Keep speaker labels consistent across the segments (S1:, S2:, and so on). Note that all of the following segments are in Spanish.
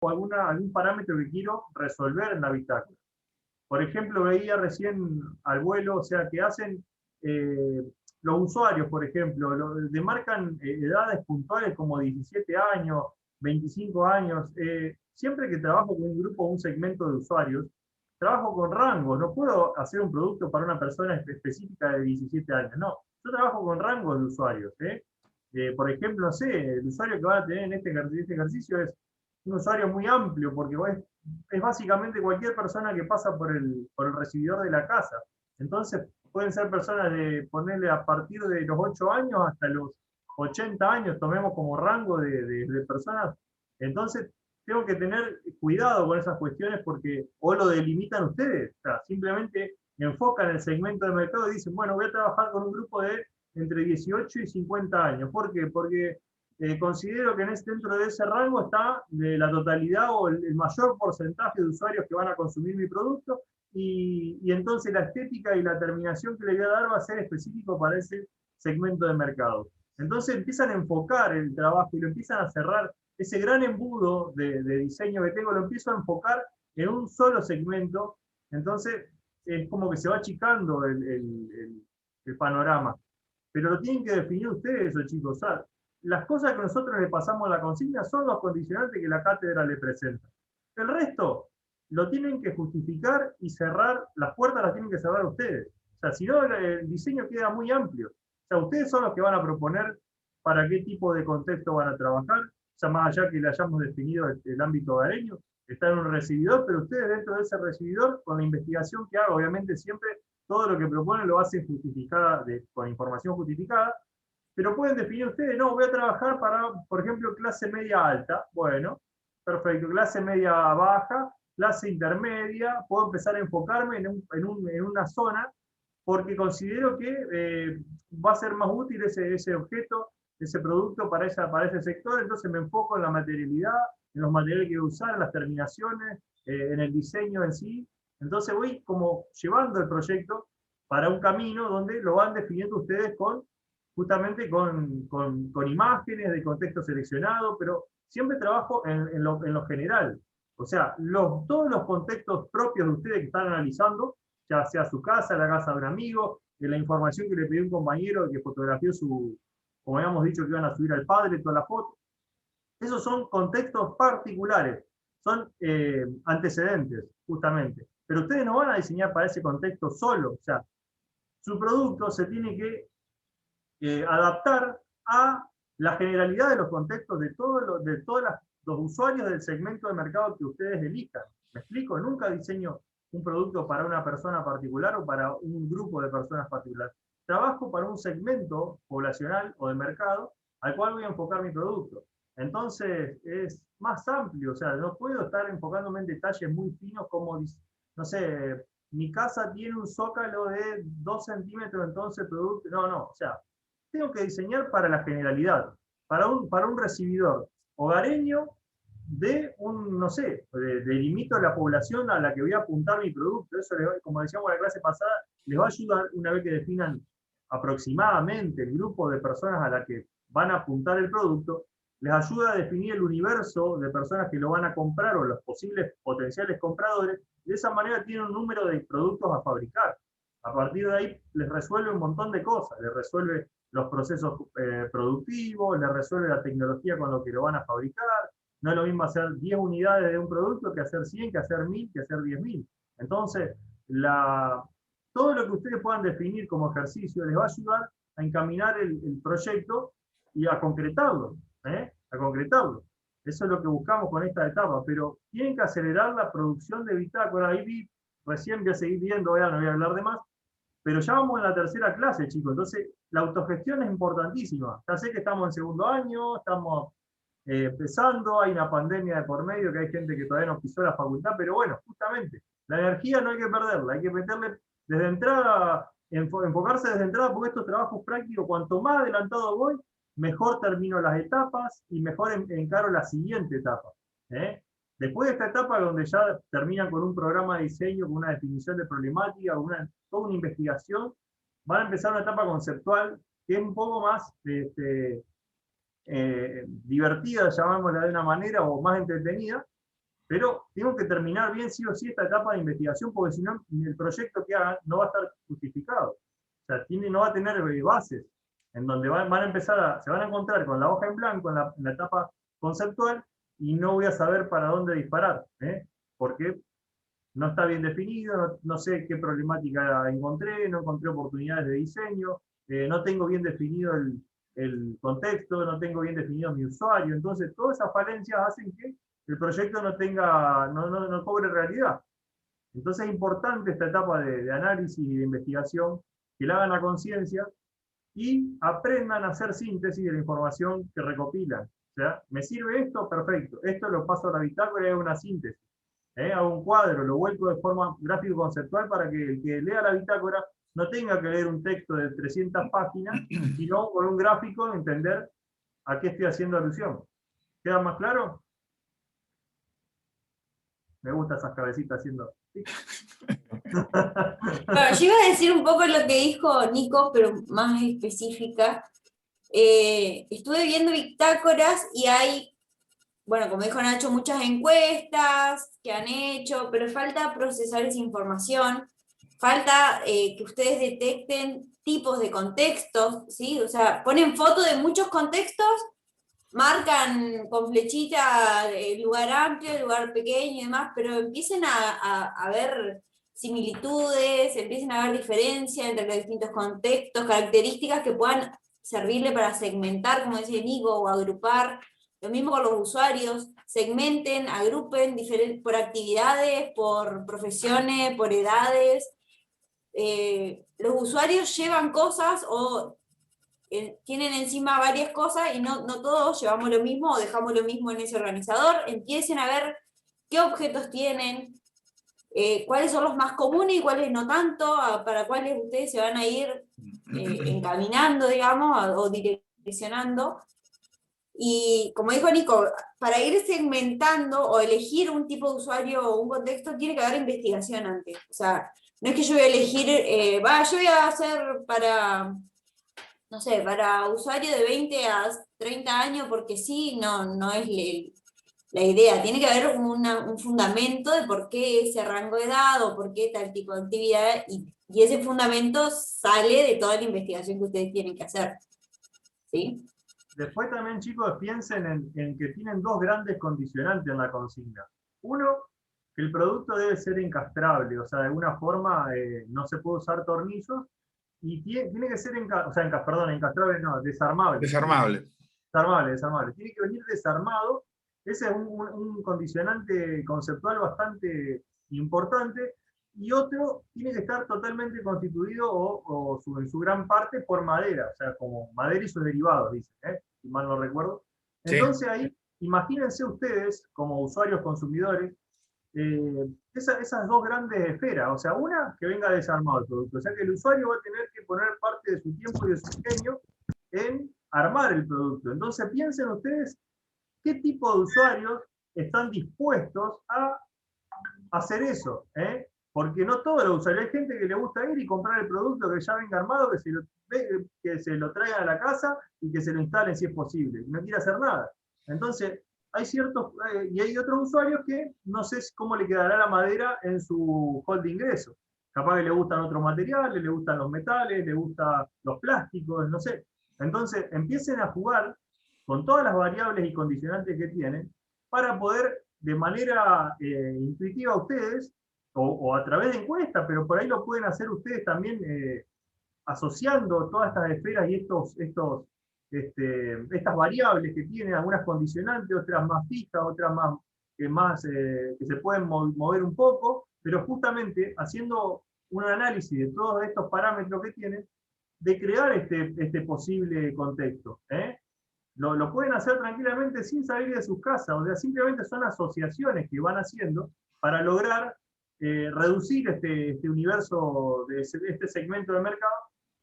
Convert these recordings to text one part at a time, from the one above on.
S1: algún parámetro que quiero resolver en la bitácora. Por ejemplo, veía recién al vuelo, o sea, que hacen los usuarios, por ejemplo, demarcan edades puntuales como 17 años, 25 años. Siempre que trabajo con un grupo o un segmento de usuarios, trabajo con rangos. No puedo hacer un producto para una persona específica de 17 años, no. Yo trabajo con rangos de usuarios. Por ejemplo, no sé, el usuario que van a tener en este ejercicio es un usuario muy amplio, porque es básicamente cualquier persona que pasa por el recibidor de la casa. Entonces, pueden ser personas de ponerle a partir de los 8 años hasta los 80 años, tomemos como rango de personas. Entonces, tengo que tener cuidado con esas cuestiones porque o lo delimitan ustedes, o sea, simplemente enfocan el segmento de mercado y dicen, bueno, voy a trabajar con un grupo de entre 18 y 50 años. ¿Por qué? Porque considero que dentro de ese rango está la totalidad o el mayor porcentaje de usuarios que van a consumir mi producto y entonces la estética y la terminación que le voy a dar va a ser específico para ese segmento de mercado. Entonces empiezan a enfocar el trabajo y lo empiezan a cerrar. Ese gran embudo de diseño que tengo lo empiezo a enfocar en un solo segmento. Entonces es como que se va achicando el panorama. Pero lo tienen que definir ustedes, esos chicos. O sea, las cosas que nosotros le pasamos a la consigna son los condicionantes que la cátedra le presenta. El resto lo tienen que justificar y cerrar, las puertas las tienen que cerrar ustedes. O sea, si no, el diseño queda muy amplio. O sea, ustedes son los que van a proponer para qué tipo de contexto van a trabajar. O sea, más allá que le hayamos definido el ámbito hogareño, está en un recibidor, pero ustedes dentro de ese recibidor, con la investigación que haga, obviamente siempre todo lo que proponen lo hacen justificada, con información justificada, pero pueden definir ustedes, no, voy a trabajar para, por ejemplo, clase media alta. Bueno, perfecto, clase media baja, clase intermedia, puedo empezar a enfocarme en una zona porque considero que va a ser más útil ese objeto, ese producto para ese sector, entonces me enfoco en la materialidad, en los materiales que voy a usar, en las terminaciones, en el diseño en sí. Entonces voy como llevando el proyecto para un camino donde lo van definiendo ustedes justamente con imágenes de contexto seleccionado, pero siempre trabajo en lo general. O sea, todos los contextos propios de ustedes que están analizando, ya sea su casa, la casa de un amigo, de la información que le pidió un compañero que fotografió como habíamos dicho que iban a subir al padre, toda la foto. Esos son contextos particulares, son antecedentes, justamente. Pero ustedes no van a diseñar para ese contexto solo. O sea, su producto se tiene que adaptar a la generalidad de los contextos de todos los usuarios del segmento de mercado que ustedes elijan. ¿Me explico? Nunca diseño un producto para una persona particular o para un grupo de personas particular. Trabajo para un segmento poblacional o de mercado al cual voy a enfocar mi producto. Entonces es más amplio, o sea, no puedo estar enfocándome en detalles muy finos como, no sé, mi casa tiene un zócalo de 2 centímetros, entonces producto, no, o sea, tengo que diseñar para la generalidad, para un recibidor hogareño no sé, delimito a la población a la que voy a apuntar mi producto. Eso, como decíamos en la clase pasada, les va a ayudar una vez que definan aproximadamente el grupo de personas a la que van a apuntar el producto, les ayuda a definir el universo de personas que lo van a comprar o los posibles potenciales compradores. De esa manera tienen un número de productos a fabricar. A partir de ahí les resuelve un montón de cosas, les resuelve los procesos productivos, les resuelve la tecnología con lo que lo van a fabricar. No es lo mismo hacer 10 unidades de un producto que hacer 100, que hacer 1000, que hacer 10.000. Entonces, todo lo que ustedes puedan definir como ejercicio les va a ayudar a encaminar el proyecto y a concretarlo. A concretarlo. Eso es lo que buscamos con esta etapa, pero tienen que acelerar la producción de bitácora. Ahí recién voy a seguir viendo, no voy a hablar de más, pero ya vamos en la tercera clase, chicos. Entonces, la autogestión es importantísima. Ya sé que estamos en segundo año, estamos empezando, hay una pandemia de por medio, que hay gente que todavía no pisó la facultad, pero bueno, justamente, la energía no hay que perderla, hay que meterle desde entrada, enfocarse desde entrada, porque estos trabajos prácticos, cuanto más adelantado voy, mejor termino las etapas y mejor encaro la siguiente etapa. ¿eh? Después de esta etapa, donde ya terminan con un programa de diseño, con una definición de problemática, toda una investigación, van a empezar una etapa conceptual que es un poco más divertida, llamémosla de una manera, o más entretenida, pero tengo que terminar bien sí o sí esta etapa de investigación, porque si no, el proyecto que hagan no va a estar justificado. O sea, no va a tener bases, en donde van a empezar se van a encontrar con la hoja en blanco en la etapa conceptual, y no voy a saber para dónde disparar, porque no está bien definido, no sé qué problemática encontré, no encontré oportunidades de diseño, no tengo bien definido el contexto, no tengo bien definido mi usuario. Entonces, todas esas falencias hacen que el proyecto no cobre realidad. Entonces es importante esta etapa de análisis y de investigación, que la hagan a conciencia y aprendan a hacer síntesis de la información que recopilan. O sea, ¿me sirve esto? Perfecto. Esto lo paso a la bitácora y hago una síntesis. Hago un cuadro, lo vuelco de forma gráfico-conceptual para que el que lea la bitácora no tenga que leer un texto de 300 páginas, sino con un gráfico entender a qué estoy haciendo alusión. ¿Queda más claro? Me gustan esas cabecitas haciendo...
S2: Bueno, yo iba a decir un poco lo que dijo Nico, pero más específica. Estuve viendo bitácoras y hay, bueno, como dijo Nacho, muchas encuestas que han hecho, pero falta procesar esa información, falta que ustedes detecten tipos de contextos, ¿sí? O sea, ponen fotos de muchos contextos, marcan con flechita el lugar amplio, el lugar pequeño y demás, pero empiecen a ver similitudes, empiecen a ver diferencias entre los distintos contextos, características que puedan servirle para segmentar, como decía Nico, o agrupar. Lo mismo con los usuarios, segmenten, agrupen por actividades, por profesiones, por edades. Los usuarios llevan cosas o tienen encima varias cosas y no todos llevamos lo mismo o dejamos lo mismo en ese organizador. Empiecen a ver qué objetos tienen, cuáles son los más comunes y cuáles no tanto, para cuáles ustedes se van a ir encaminando, digamos, o direccionando. Y como dijo Nico, para ir segmentando o elegir un tipo de usuario o un contexto, tiene que haber investigación antes. O sea, no es que yo voy a elegir, yo voy a hacer para, no sé, para usuario de 20 a 30 años, porque sí, no es la idea. Tiene que haber un fundamento de por qué ese rango de edad o por qué tal tipo de actividad, y ese fundamento sale de toda la investigación que ustedes tienen que hacer. ¿Sí?
S1: Después también, chicos, piensen en que tienen dos grandes condicionantes en la consigna. Uno, que el producto debe ser encastrable, o sea, de alguna forma no se puede usar tornillos, y tiene que ser, encastrable no, desarmable.
S3: Desarmable.
S1: Desarmable. Tiene que venir desarmado. Ese es un condicionante conceptual bastante importante. Y otro, tiene que estar totalmente constituido en su gran parte por madera, o sea, como madera y sus derivados, dicen, si mal no recuerdo. Entonces sí. Ahí, imagínense ustedes, como usuarios consumidores, esas dos grandes esferas, o sea, una, que venga desarmado el producto, o sea que el usuario va a tener que poner parte de su tiempo y de su ingenio en armar el producto. Entonces piensen ustedes qué tipo de usuarios están dispuestos a hacer eso, porque no todos los usuarios, hay gente que le gusta ir y comprar el producto que ya venga armado, que se lo traigan a la casa y que se lo instalen si es posible, no quiere hacer nada. Entonces, hay ciertos, y hay otros usuarios que no sé cómo le quedará la madera en su hall de ingreso. Capaz que le gustan otros materiales, le gustan los metales, le gustan los plásticos, no sé. Entonces, empiecen a jugar con todas las variables y condicionantes que tienen para poder, de manera intuitiva ustedes, o a través de encuestas, pero por ahí lo pueden hacer ustedes también asociando todas estas esferas y estas variables que tienen, algunas condicionantes, otras más fijas, otras que se pueden mover un poco, pero justamente haciendo un análisis de todos estos parámetros que tienen, de crear este posible contexto. Lo pueden hacer tranquilamente sin salir de sus casas, o sea, simplemente son asociaciones que van haciendo para lograr reducir este universo, este segmento de mercado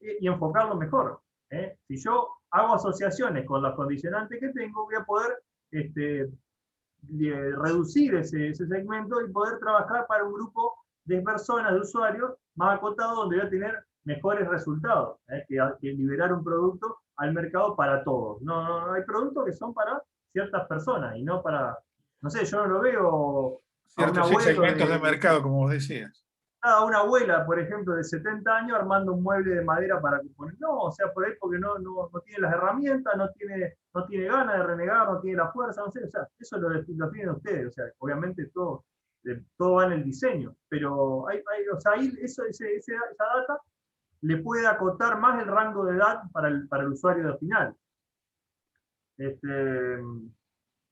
S1: y enfocarlo mejor. Si yo hago asociaciones con los condicionantes que tengo, voy a poder reducir ese segmento y poder trabajar para un grupo de personas, de usuarios más acotado, donde voy a tener mejores resultados, que liberar un producto al mercado para todos. No hay productos que son para ciertas personas y no no sé, yo no lo veo a un
S3: Ciertos
S1: abuelo
S3: segmentos de mercado, como vos decías.
S1: a una abuela, por ejemplo, de 70 años armando un mueble de madera para componer. No, o sea, por ahí porque no tiene las herramientas, no tiene ganas de renegar, no tiene la fuerza, no sé, o sea, eso lo tienen ustedes, o sea, obviamente todo va en el diseño, pero o sea, ahí esa data le puede acotar más el rango de edad para el usuario de final.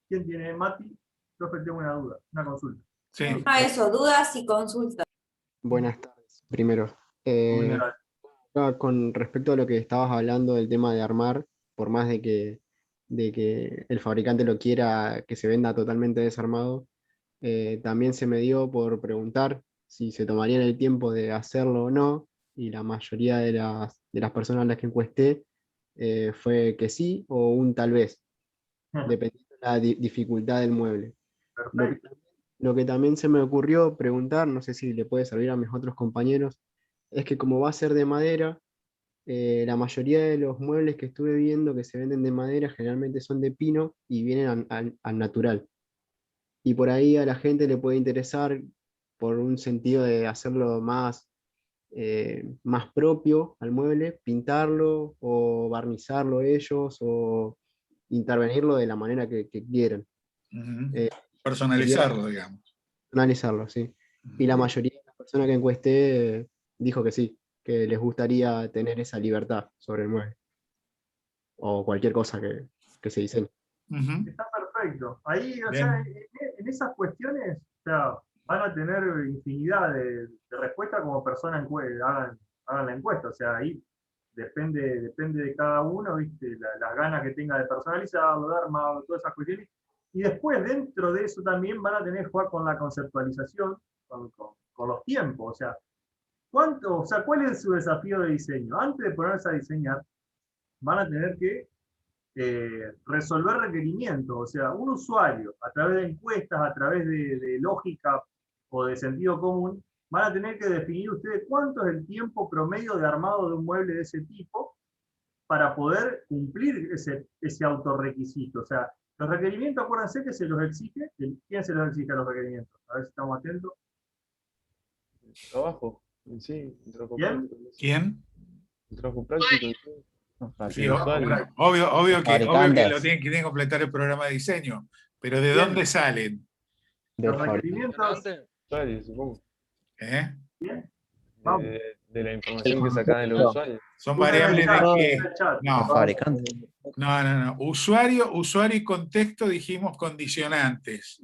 S1: ¿Quién tiene? Mati, profe, tengo una duda, una consulta.
S3: Sí.
S2: Eso, dudas y consultas.
S4: Buenas tardes, primero. Con respecto a lo que estabas hablando del tema de armar, por más de que el fabricante lo quiera que se venda totalmente desarmado, también se me dio por preguntar si se tomarían el tiempo de hacerlo o no, y la mayoría de las personas a las que encuesté fue que sí o un tal vez, dependiendo de la dificultad del mueble. Lo que también se me ocurrió preguntar, no sé si le puede servir a mis otros compañeros, es que como va a ser de madera, la mayoría de los muebles que estuve viendo que se venden de madera generalmente son de pino y vienen al natural. Y por ahí a la gente le puede interesar por un sentido de hacerlo más propio al mueble, pintarlo o barnizarlo ellos o intervenirlo de la manera que quieran.
S3: Personalizarlo, digamos.
S4: Analizarlo, sí. Y la mayoría de las personas que encuesté dijo que sí, que les gustaría tener esa libertad sobre el mueble. O cualquier cosa que se diseñe.
S1: Está perfecto. Ahí, o sea, en esas cuestiones, o sea, van a tener infinidad de respuestas como personas hagan la encuesta. O sea, ahí depende de cada uno, ¿viste? Las ganas que tenga de personalizarlo, de armarlo, todas esas cuestiones. Y después, dentro de eso también van a tener que jugar con la conceptualización, con los tiempos. O sea, ¿cuál es su desafío de diseño? Antes de ponerse a diseñar, van a tener que resolver requerimientos. O sea, un usuario, a través de encuestas, a través de lógica o de sentido común, van a tener que definir ustedes cuánto es el tiempo promedio de armado de un mueble de ese tipo para poder cumplir ese autorrequisito. O sea, los requerimientos, acuérdense que se los exige. ¿Quién se los exige a los requerimientos? A ver si estamos atentos.
S5: El trabajo, sí, el trabajo
S1: ¿Quién?
S5: práctico.
S3: ¿Quién?
S5: El trabajo práctico.
S3: Sí, obvio que lo tienen que completar el programa de diseño, pero ¿de dónde salen?
S1: Los requerimientos.
S5: Usuarios, supongo.
S1: ¿Bien?
S5: De la información que sacan de los usuarios.
S3: Son variables de qué.
S6: Los fabricantes.
S3: No. Usuario y contexto dijimos condicionantes.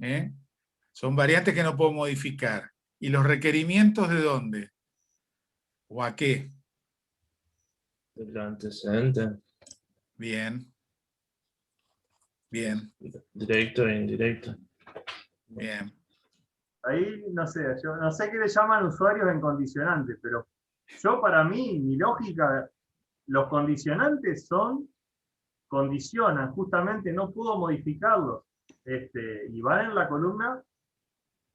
S3: Son variantes que no puedo modificar. ¿Y los requerimientos de dónde? ¿O a qué?
S5: Del antecedente.
S3: Bien.
S5: Directo e indirecto.
S3: Bien.
S1: Ahí, no sé, yo no sé qué le llaman usuarios en condicionantes, pero yo para mí, mi lógica, los condicionantes condicionan, justamente no puedo modificarlos. Y van en la columna,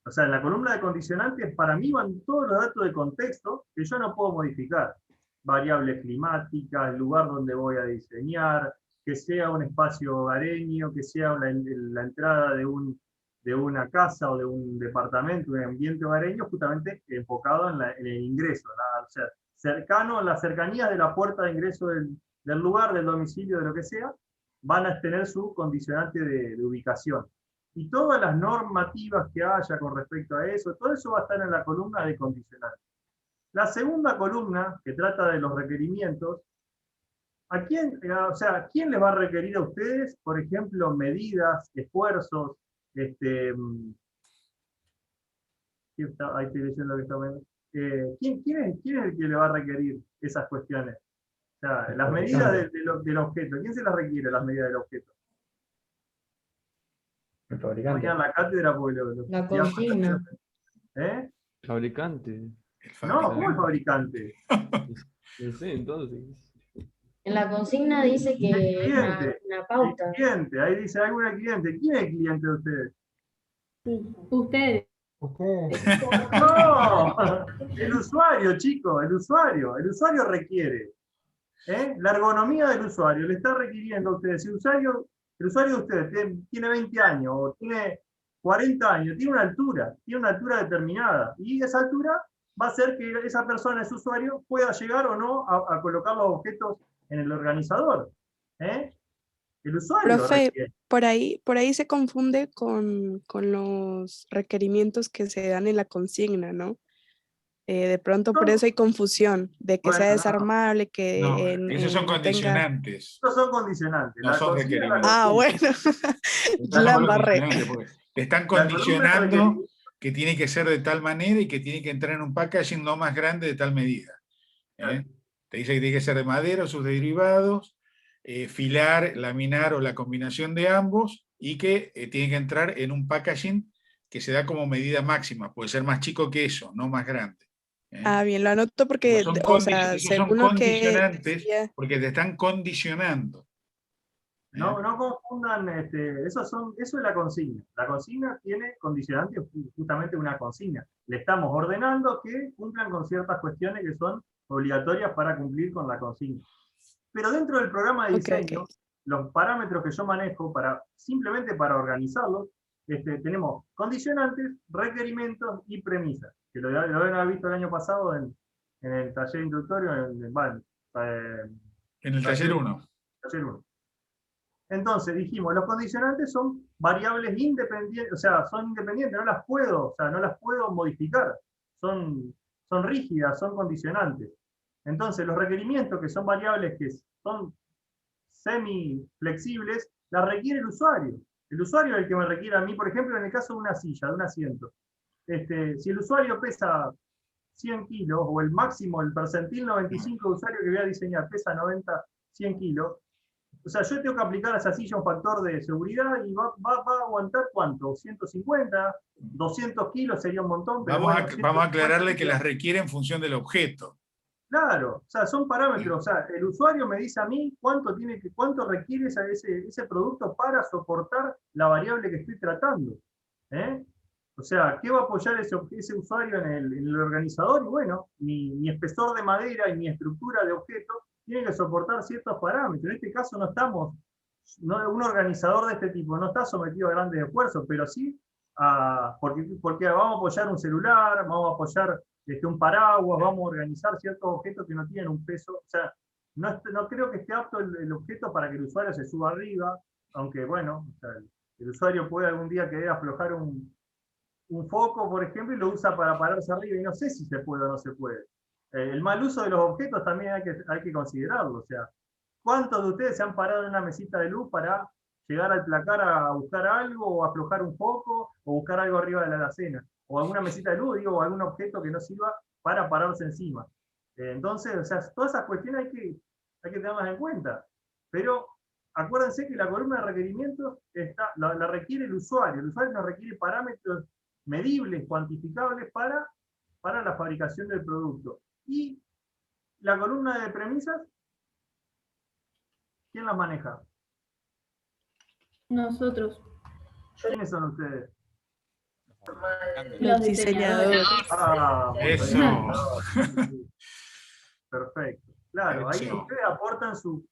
S1: o sea, en la columna de condicionantes, para mí van todos los datos de contexto que yo no puedo modificar. Variables climáticas, el lugar donde voy a diseñar, que sea un espacio hogareño, que sea la entrada de una casa o de un departamento, un ambiente hogareño, justamente enfocado en el ingreso, o sea, cercano, en las cercanías de la puerta de ingreso del lugar, del domicilio, de lo que sea, van a tener su condicionante de ubicación. Y todas las normativas que haya con respecto a eso, todo eso va a estar en la columna de condicionantes. La segunda columna, que trata de los requerimientos, ¿quién les va a requerir a ustedes, por ejemplo, medidas, esfuerzos? Ahí estoy leyendo lo que está viendo. ¿Quién es el que le va a requerir esas cuestiones? O sea, las medidas del objeto. ¿Quién se las requiere, las medidas del objeto?
S5: El fabricante.
S1: La cátedra, porque
S7: la consigna.
S1: ¿Eh?
S5: Fabricante.
S1: No, ¿cómo el fabricante?
S5: No sé, entonces.
S7: En la consigna dice que es una pauta.
S1: El cliente, ahí dice alguna cliente. ¿Quién es el cliente de ustedes?
S7: Ustedes.
S1: No, el usuario, chicos, el usuario requiere. La ergonomía del usuario le está requiriendo a ustedes. Si el usuario de ustedes tiene 20 años o tiene 40 años, tiene una altura determinada, y esa altura va a hacer que esa persona, ese usuario, pueda llegar o no a colocar los objetos en el organizador. El usuario
S6: Profe,
S1: requiere.
S6: por ahí se confunde con los requerimientos que se dan en la consigna, ¿no? De pronto por eso hay confusión, de que sea
S1: Bueno, no.
S6: desarmable,
S3: No,
S6: que
S3: esos son
S6: tenga...
S3: condicionantes,
S1: Estos son condicionantes.
S3: no
S1: La
S3: son
S1: consigna es la
S3: requerimientos.
S6: Ah,
S1: consigna.
S6: bueno, la
S3: Son
S6: embarré.
S3: condicionantes, porque te están
S1: La columna es
S3: condicionando
S1: requerimiento.
S3: que tiene que ser de tal manera y que tiene que entrar en un packaging no más grande de tal medida. Te dice que tiene que ser de madera o sus derivados, filar, laminar o la combinación de ambos, y que tiene que entrar en un packaging que se da como medida máxima. Puede ser más chico que eso, no más grande.
S6: Ah, bien, lo anoto porque,
S3: Esos
S6: o sea,
S3: son
S6: según lo que
S3: condicionantes
S6: decía...
S3: porque te están condicionando.
S1: No confundan, eso es la consigna. La consigna tiene condicionantes, justamente una consigna. Le estamos ordenando que cumplan con ciertas cuestiones que son obligatorias para cumplir con la consigna. Pero dentro del programa de diseño, los parámetros que yo manejo simplemente para organizarlos, tenemos condicionantes, requerimientos y premisas, que lo habían haber visto el año pasado en el taller introductorio,
S3: En el taller 1.
S1: Taller 1. Entonces dijimos, los condicionantes son variables independientes, o sea, son independientes, no las puedo modificar, son rígidas, son condicionantes. Entonces los requerimientos, que son variables que son semi-flexibles, las requiere el usuario. El usuario es el que me requiere a mí, por ejemplo, en el caso de una silla, de un asiento. Si el usuario pesa 100 kilos, o el máximo, el percentil 95 de usuario que voy a diseñar pesa 90, 100 kilos, o sea, yo tengo que aplicar a esa silla un factor de seguridad y va a aguantar ¿cuánto? 150, 200 kilos sería un montón. Pero
S3: vamos a aclararle que las requiere en función del objeto.
S1: Claro, o sea, son parámetros. O sea, el usuario me dice a mí cuánto requiere ese producto para soportar la variable que estoy tratando. O sea, ¿qué va a apoyar ese usuario en el organizador? Y bueno, mi espesor de madera y mi estructura de objeto tiene que soportar ciertos parámetros. En este caso un organizador de este tipo no está sometido a grandes esfuerzos, pero sí porque vamos a apoyar un celular, vamos a apoyar un paraguas, vamos a organizar ciertos objetos que no tienen un peso. O sea, no creo que esté apto el objeto para que el usuario se suba arriba, aunque bueno, o sea, el usuario puede algún día querer aflojar un foco, por ejemplo, y lo usa para pararse arriba, y no sé si se puede o no se puede. El mal uso de los objetos también hay que considerarlo. O sea, ¿cuántos de ustedes se han parado en una mesita de luz para llegar al placar a buscar algo, o aflojar un foco, o buscar algo arriba de la alacena? O alguna mesita de luz, o algún objeto que no sirva para pararse encima. Entonces, o sea, todas esas cuestiones hay que tenerlas en cuenta. Pero acuérdense que la columna de requerimientos la requiere el usuario. El usuario nos requiere parámetros medibles, cuantificables para la fabricación del producto. Y la columna de premisas, ¿quién las maneja?
S8: Nosotros.
S1: ¿Quiénes son ustedes?
S6: Los diseñadores.
S3: Eso.
S1: Perfecto. Claro, ahí ustedes aportan su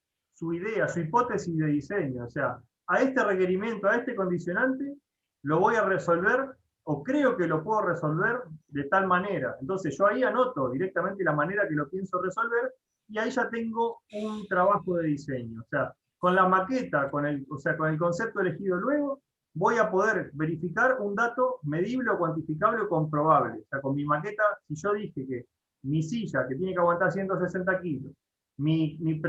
S1: idea, su hipótesis de diseño. O sea, a este requerimiento, a este condicionante, lo voy a resolver, o creo que lo puedo resolver de tal manera. Entonces yo ahí anoto directamente la manera que lo pienso resolver, y ahí ya tengo un trabajo de diseño. O sea, con la maqueta, con el concepto elegido luego, voy a poder verificar un dato medible o cuantificable o comprobable. O sea, con mi maqueta, si yo dije que mi silla, que tiene que aguantar 160 kilos, mi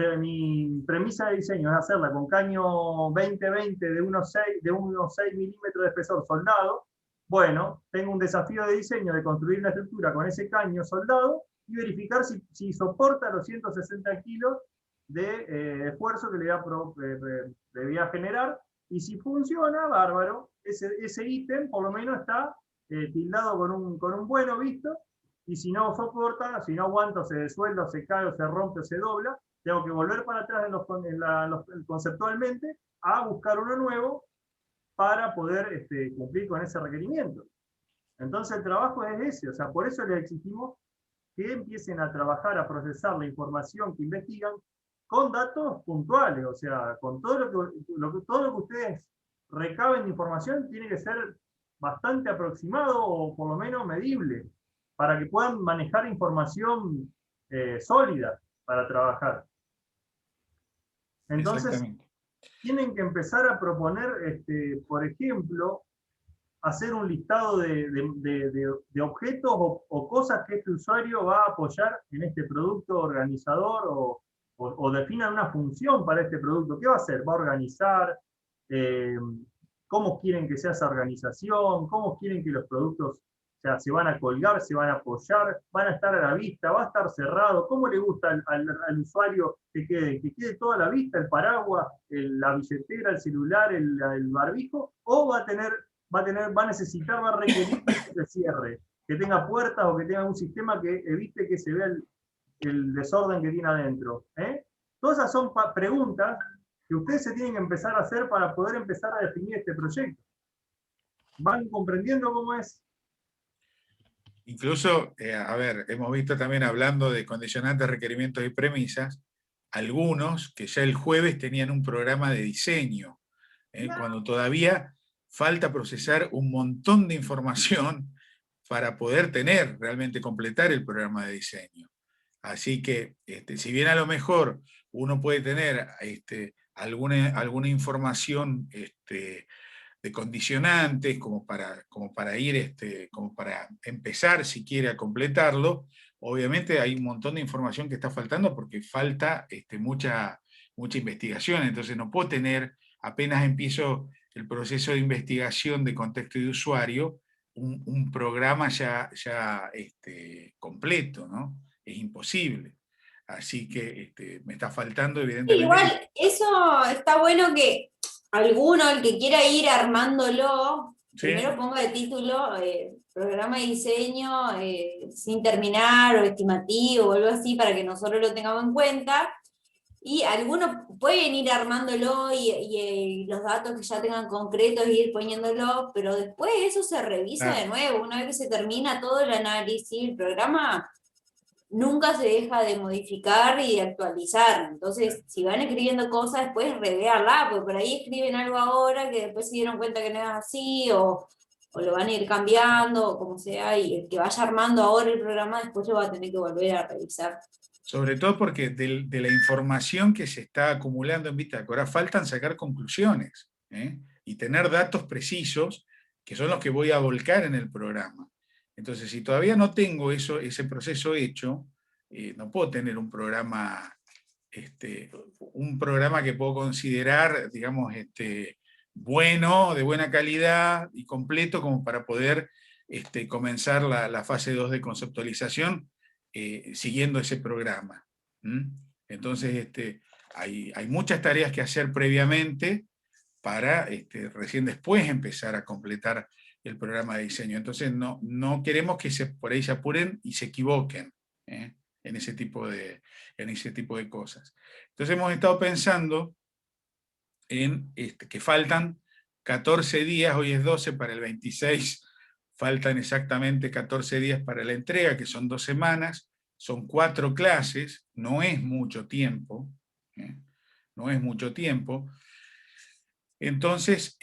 S1: premisa de diseño es hacerla con caño 2020 de unos 6 milímetros de espesor soldado. Bueno, tengo un desafío de diseño de construir una estructura con ese caño soldado y verificar si soporta los 160 kilos de esfuerzo que le voy a generar. Y si funciona, bárbaro, ese ítem por lo menos está tildado con un bueno visto. Y si no soporta, si no aguanta, se desuelda, se cae, o se rompe, o se dobla, tengo que volver para atrás conceptualmente a buscar uno nuevo para poder cumplir con ese requerimiento. Entonces el trabajo es ese. O sea, por eso les exigimos que empiecen a trabajar, a procesar la información que investigan con datos puntuales. O sea, con todo lo que ustedes recaben de información tiene que ser bastante aproximado o por lo menos medible, para que puedan manejar información sólida para trabajar. Entonces, tienen que empezar a proponer, por ejemplo, hacer un listado de objetos o cosas que este usuario va a apoyar en este producto organizador o definan una función para este producto. ¿Qué va a hacer? ¿Va a organizar? ¿Cómo quieren que sea esa organización? ¿Cómo quieren que los productos se van a colgar, se van a apoyar, van a estar a la vista, va a estar cerrado? ¿Cómo le gusta al usuario que quede toda a la vista, el paraguas, la billetera, el celular, el barbijo? ¿O va a necesitar, va a requerir que se cierre, que tenga puertas o que tenga un sistema que evite que se vea el desorden que tiene adentro? Todas esas son preguntas que ustedes se tienen que empezar a hacer para poder empezar a definir este proyecto. ¿Van comprendiendo cómo es?
S3: Incluso, a ver, hemos visto también, hablando de condicionantes, requerimientos y premisas, algunos que ya el jueves tenían un programa de diseño, cuando todavía falta procesar un montón de información para poder realmente completar el programa de diseño. Así que, si bien a lo mejor uno puede tener alguna información de condicionantes como para ir, como para empezar, si quiere, a completarlo, obviamente hay un montón de información que está faltando porque falta mucha investigación. Entonces no puedo tener, apenas empiezo el proceso de investigación de contexto de usuario, un programa ya completo, ¿no? Es imposible. Así que me está faltando, evidentemente.
S2: Igual, eso está bueno que alguno, el que quiera ir armándolo,
S3: ¿sí?
S2: Primero ponga de título programa de diseño sin terminar, o estimativo, o algo así, para que nosotros lo tengamos en cuenta. Y algunos pueden ir armándolo y los datos que ya tengan concretos, ir poniéndolo, pero después eso se revisa de nuevo. Una vez que se termina todo el análisis, el programa nunca se deja de modificar y de actualizar. Entonces, si van escribiendo cosas, después revearla, porque por ahí escriben algo ahora que después se dieron cuenta que no es así, o lo van a ir cambiando, o como sea, y el que vaya armando ahora el programa después lo va a tener que volver a revisar.
S3: Sobre todo porque de la información que se está acumulando en Bitácora faltan sacar conclusiones, y tener datos precisos, que son los que voy a volcar en el programa. Entonces, si todavía no tengo ese proceso hecho, no puedo tener un programa que puedo considerar, digamos, bueno, de buena calidad y completo, como para poder comenzar la fase 2 de conceptualización, siguiendo ese programa. Entonces, hay muchas tareas que hacer previamente para recién después empezar a completar el programa de diseño. Entonces, no queremos que por ahí se apuren y se equivoquen en ese tipo de cosas. Entonces, hemos estado pensando en que faltan 14 días, hoy es 12, para el 26, faltan exactamente 14 días para la entrega, que son 2 semanas, son 4 clases, no es mucho tiempo, no es mucho tiempo. Entonces,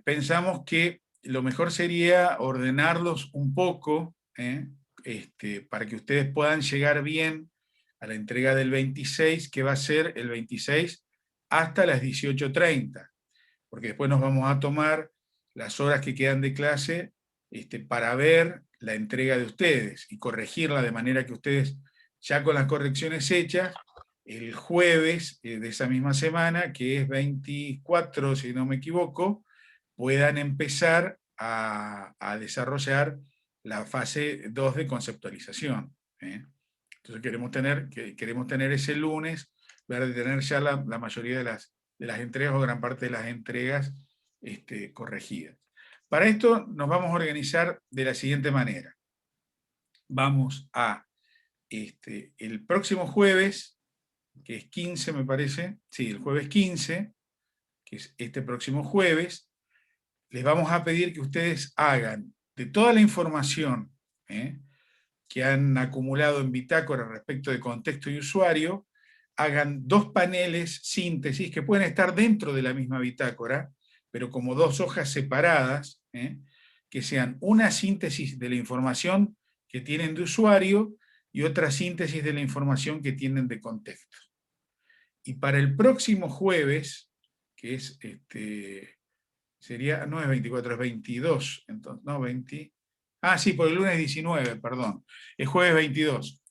S3: pensamos que lo mejor sería ordenarlos un poco, para que ustedes puedan llegar bien a la entrega del 26, que va a ser el 26 hasta las 18:30, porque después nos vamos a tomar las horas que quedan de clase para ver la entrega de ustedes y corregirla de manera que ustedes, ya con las correcciones hechas, el jueves de esa misma semana, que es 24, si no me equivoco, puedan empezar a desarrollar la fase 2 de conceptualización. Entonces queremos tener ese lunes, de tener ya la mayoría de las entregas, o gran parte de las entregas corregidas. Para esto nos vamos a organizar de la siguiente manera. Vamos a, el próximo jueves, que es 15 me parece, sí, el jueves 15, que es este próximo jueves, les vamos a pedir que ustedes hagan de toda la información que han acumulado en Bitácora respecto de contexto y usuario, hagan 2 paneles síntesis que pueden estar dentro de la misma bitácora, pero como 2 hojas separadas, que sean una síntesis de la información que tienen de usuario y otra síntesis de la información que tienen de contexto. Y para el próximo jueves, que es sería, no es 24, es 22, entonces, no, 20, sí, por el lunes 19, perdón, es jueves 22.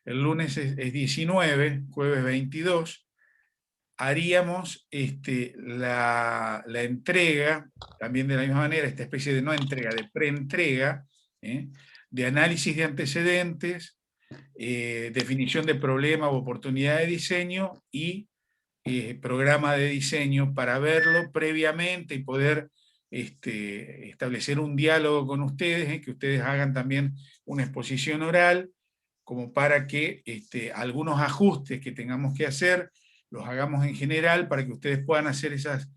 S3: El lunes es 19, jueves 22, haríamos la entrega, también de la misma manera, esta especie de no entrega, de preentrega, de análisis de antecedentes, definición de problema o oportunidad de diseño y programa de diseño para verlo previamente y poder establecer un diálogo con ustedes, que ustedes hagan también una exposición oral, como para que algunos ajustes que tengamos que hacer, los hagamos en general, para que ustedes puedan hacer esas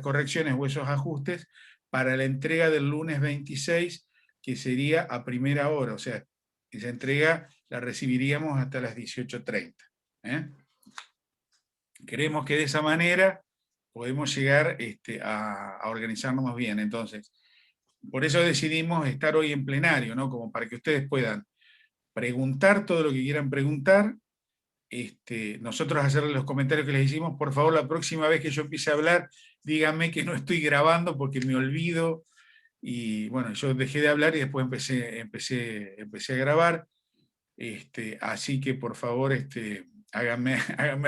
S3: correcciones o esos ajustes para la entrega del lunes 26, que sería a primera hora, o sea, esa entrega la recibiríamos hasta las 18:30. Creemos que de esa manera podemos llegar a organizarnos bien. Entonces, por eso decidimos estar hoy en plenario, ¿no? Como para que ustedes puedan preguntar todo lo que quieran preguntar, nosotros hacerles los comentarios que les hicimos. Por favor, la próxima vez que yo empiece a hablar, díganme que no estoy grabando porque me olvido, y bueno, yo dejé de hablar y después empecé a grabar, así que por favor, háganme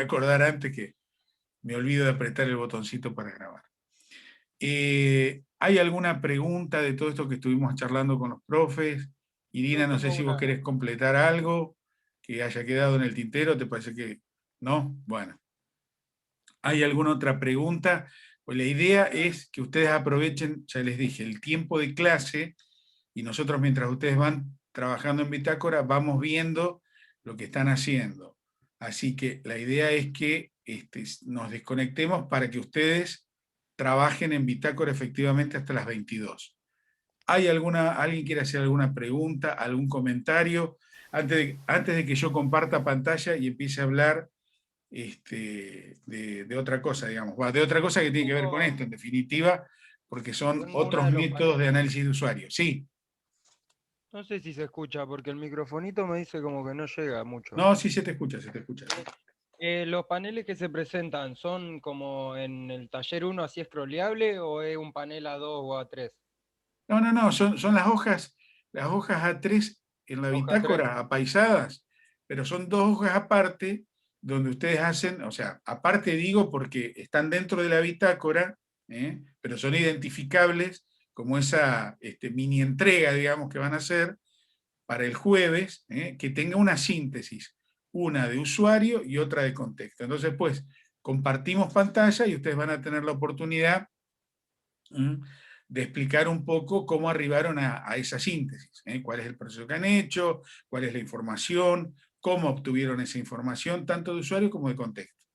S3: acordar antes, que me olvido de apretar el botoncito para grabar. ¿Hay alguna pregunta de todo esto que estuvimos charlando con los profes? Irina, no sé si vos querés completar algo que haya quedado en el tintero, ¿te parece que no? Bueno. ¿Hay alguna otra pregunta? Pues la idea es que ustedes aprovechen, ya les dije, el tiempo de clase, y nosotros, mientras ustedes van trabajando en Bitácora, vamos viendo lo que están haciendo. Así que la idea es que nos desconectemos para que ustedes trabajen en Bitácora efectivamente hasta las 22. ¿Alguien quiere hacer alguna pregunta, algún comentario? Antes de que yo comparta pantalla y empiece a hablar de otra cosa, digamos. De otra cosa que tiene que ver con esto, en definitiva, porque son otros métodos de análisis de usuario. Sí.
S8: No sé si se escucha, porque el microfonito me dice como que no llega mucho.
S3: No, sí se te escucha, se te escucha.
S8: ¿Los paneles que se presentan son como en el taller 1 así scrolleable o es un panel A2 o A3?
S3: No, son las hojas A3 en la bitácora, apaisadas, pero son dos hojas aparte, donde ustedes hacen, o sea, aparte digo porque están dentro de la bitácora, pero son identificables como esa mini entrega, digamos, que van a hacer para el jueves, que tenga una síntesis, una de usuario y otra de contexto. Entonces, pues, compartimos pantalla y ustedes van a tener la oportunidad de explicar un poco cómo arribaron a esa síntesis, cuál es el proceso que han hecho, cuál es la información, cómo obtuvieron esa información, tanto de usuario como de contexto.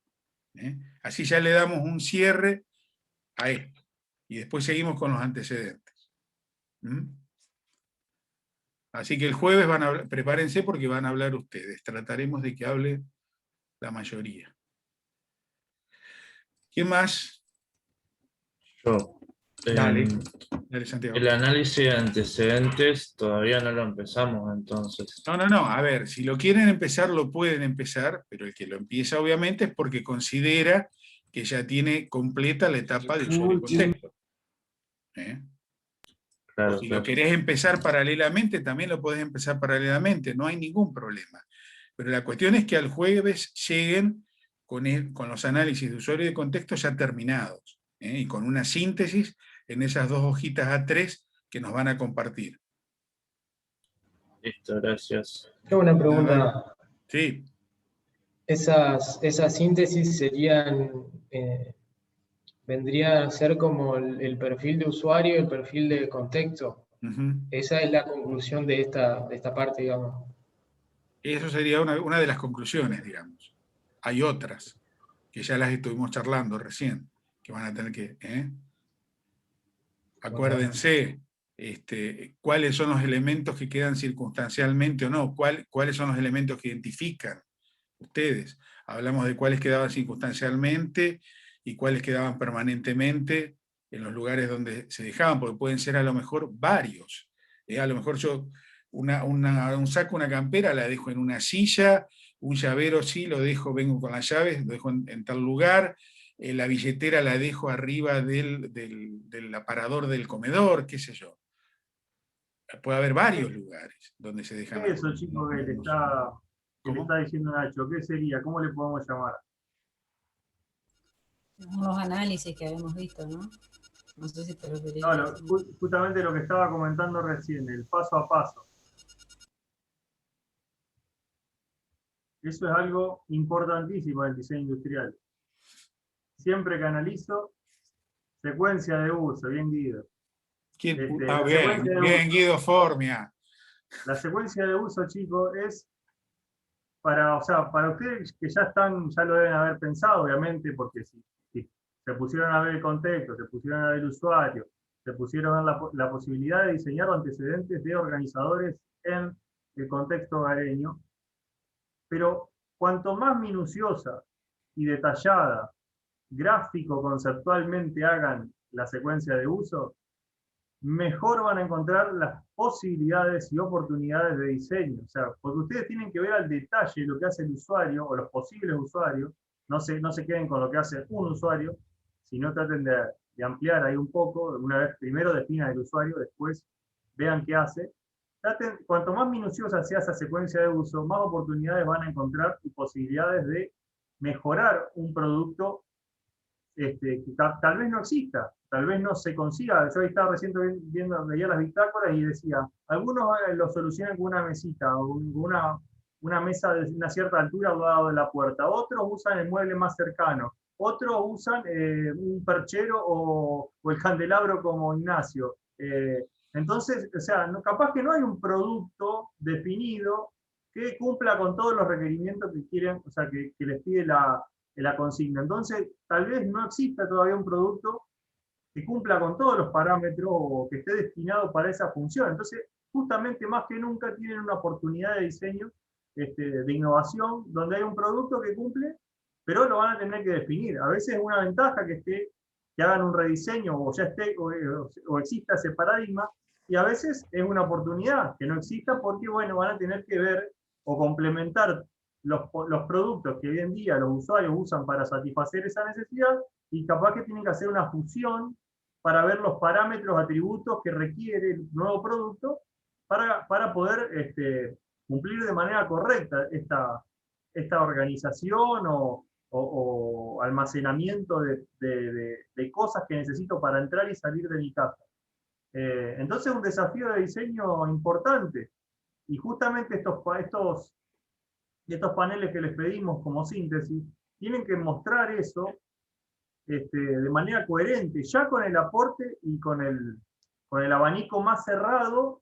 S3: Así ya le damos un cierre a esto. Y después seguimos con los antecedentes. Así que el jueves prepárense porque van a hablar ustedes. Trataremos de que hable la mayoría. ¿Qué más?
S5: Yo.
S3: Dale, Santiago.
S5: El análisis de antecedentes todavía no lo empezamos, entonces.
S3: No. A ver, si lo quieren empezar, lo pueden empezar, pero el que lo empieza, obviamente, es porque considera que ya tiene completa la etapa de usuario y contexto.
S5: Claro,
S3: si lo querés empezar paralelamente, también lo podés empezar paralelamente, no hay ningún problema. Pero la cuestión es que al jueves lleguen con los análisis de usuario y de contexto ya terminados, y con una síntesis en esas dos hojitas A3 que nos van a compartir.
S5: Listo, gracias.
S9: Tengo una pregunta.
S3: Sí.
S9: Esas síntesis vendrían a ser como el perfil de usuario y el perfil de contexto. Esa es la conclusión de esta parte, digamos.
S3: Eso sería una de las conclusiones, digamos. Hay otras, que ya las estuvimos charlando recién, que van a tener que... Acuérdense, cuáles son los elementos que quedan circunstancialmente o no, cuáles son los elementos que identifican ustedes. Hablamos de cuáles quedaban circunstancialmente y cuáles quedaban permanentemente en los lugares donde se dejaban, porque pueden ser a lo mejor varios. A lo mejor yo un saco, una campera, la dejo en una silla, un llavero sí, lo dejo, vengo con las llaves, lo dejo en tal lugar, la billetera la dejo arriba del aparador del comedor, qué sé yo. Puede haber varios lugares donde se dejan.
S1: ¿Qué es eso, chico, que le está diciendo Nacho? ¿Qué sería? ¿Cómo le podemos llamar?
S10: Los análisis que habíamos visto, ¿no? No sé si te referís.
S1: No, justamente lo que estaba comentando recién, el paso a paso. Eso es algo importantísimo en el diseño industrial. Siempre que analizo, secuencia de uso, bien Guido.
S3: Bien, Guido Formia.
S1: La secuencia de uso, chicos, es para ustedes que ya lo deben haber pensado, obviamente, porque si se pusieron a ver el contexto, se pusieron a ver el usuario, se pusieron a ver la posibilidad de diseñar antecedentes de organizadores en el contexto hogareño, pero cuanto más minuciosa y detallada, gráfico-conceptualmente hagan la secuencia de uso, mejor van a encontrar las posibilidades y oportunidades de diseño. O sea, porque ustedes tienen que ver al detalle lo que hace el usuario o los posibles usuarios, no se queden con lo que hace un usuario, sino traten de ampliar ahí un poco, una vez primero definan el usuario, después vean qué hace. Cuanto más minuciosa sea esa secuencia de uso, más oportunidades van a encontrar y posibilidades de mejorar un producto que tal vez no exista, tal vez no se consiga. Yo estaba recién veía las bitácoras y decía, algunos lo solucionan con una mesita o con una mesa de una cierta altura al lado de la puerta, otros usan el mueble más cercano, otros usan un perchero o el candelabro como Ignacio. Entonces, o sea, capaz que no hay un producto definido que cumpla con todos los requerimientos que quieren, o sea, que les pide la consigna. Entonces, tal vez no exista todavía un producto que cumpla con todos los parámetros o que esté destinado para esa función. Entonces, justamente más que nunca tienen una oportunidad de diseño, de innovación, donde hay un producto que cumple, pero lo van a tener que definir. A veces es una ventaja que hagan un rediseño o ya esté o exista ese paradigma, y a veces es una oportunidad que no exista porque, bueno, van a tener que ver o complementar los productos que hoy en día los usuarios usan para satisfacer esa necesidad, y capaz que tienen que hacer una fusión para ver los parámetros, atributos que requiere el nuevo producto para poder cumplir de manera correcta esta organización o almacenamiento de cosas que necesito para entrar y salir de mi casa. Entonces es un desafío de diseño importante, y justamente estos paneles que les pedimos como síntesis tienen que mostrar eso de manera coherente, ya con el aporte y con el abanico más cerrado,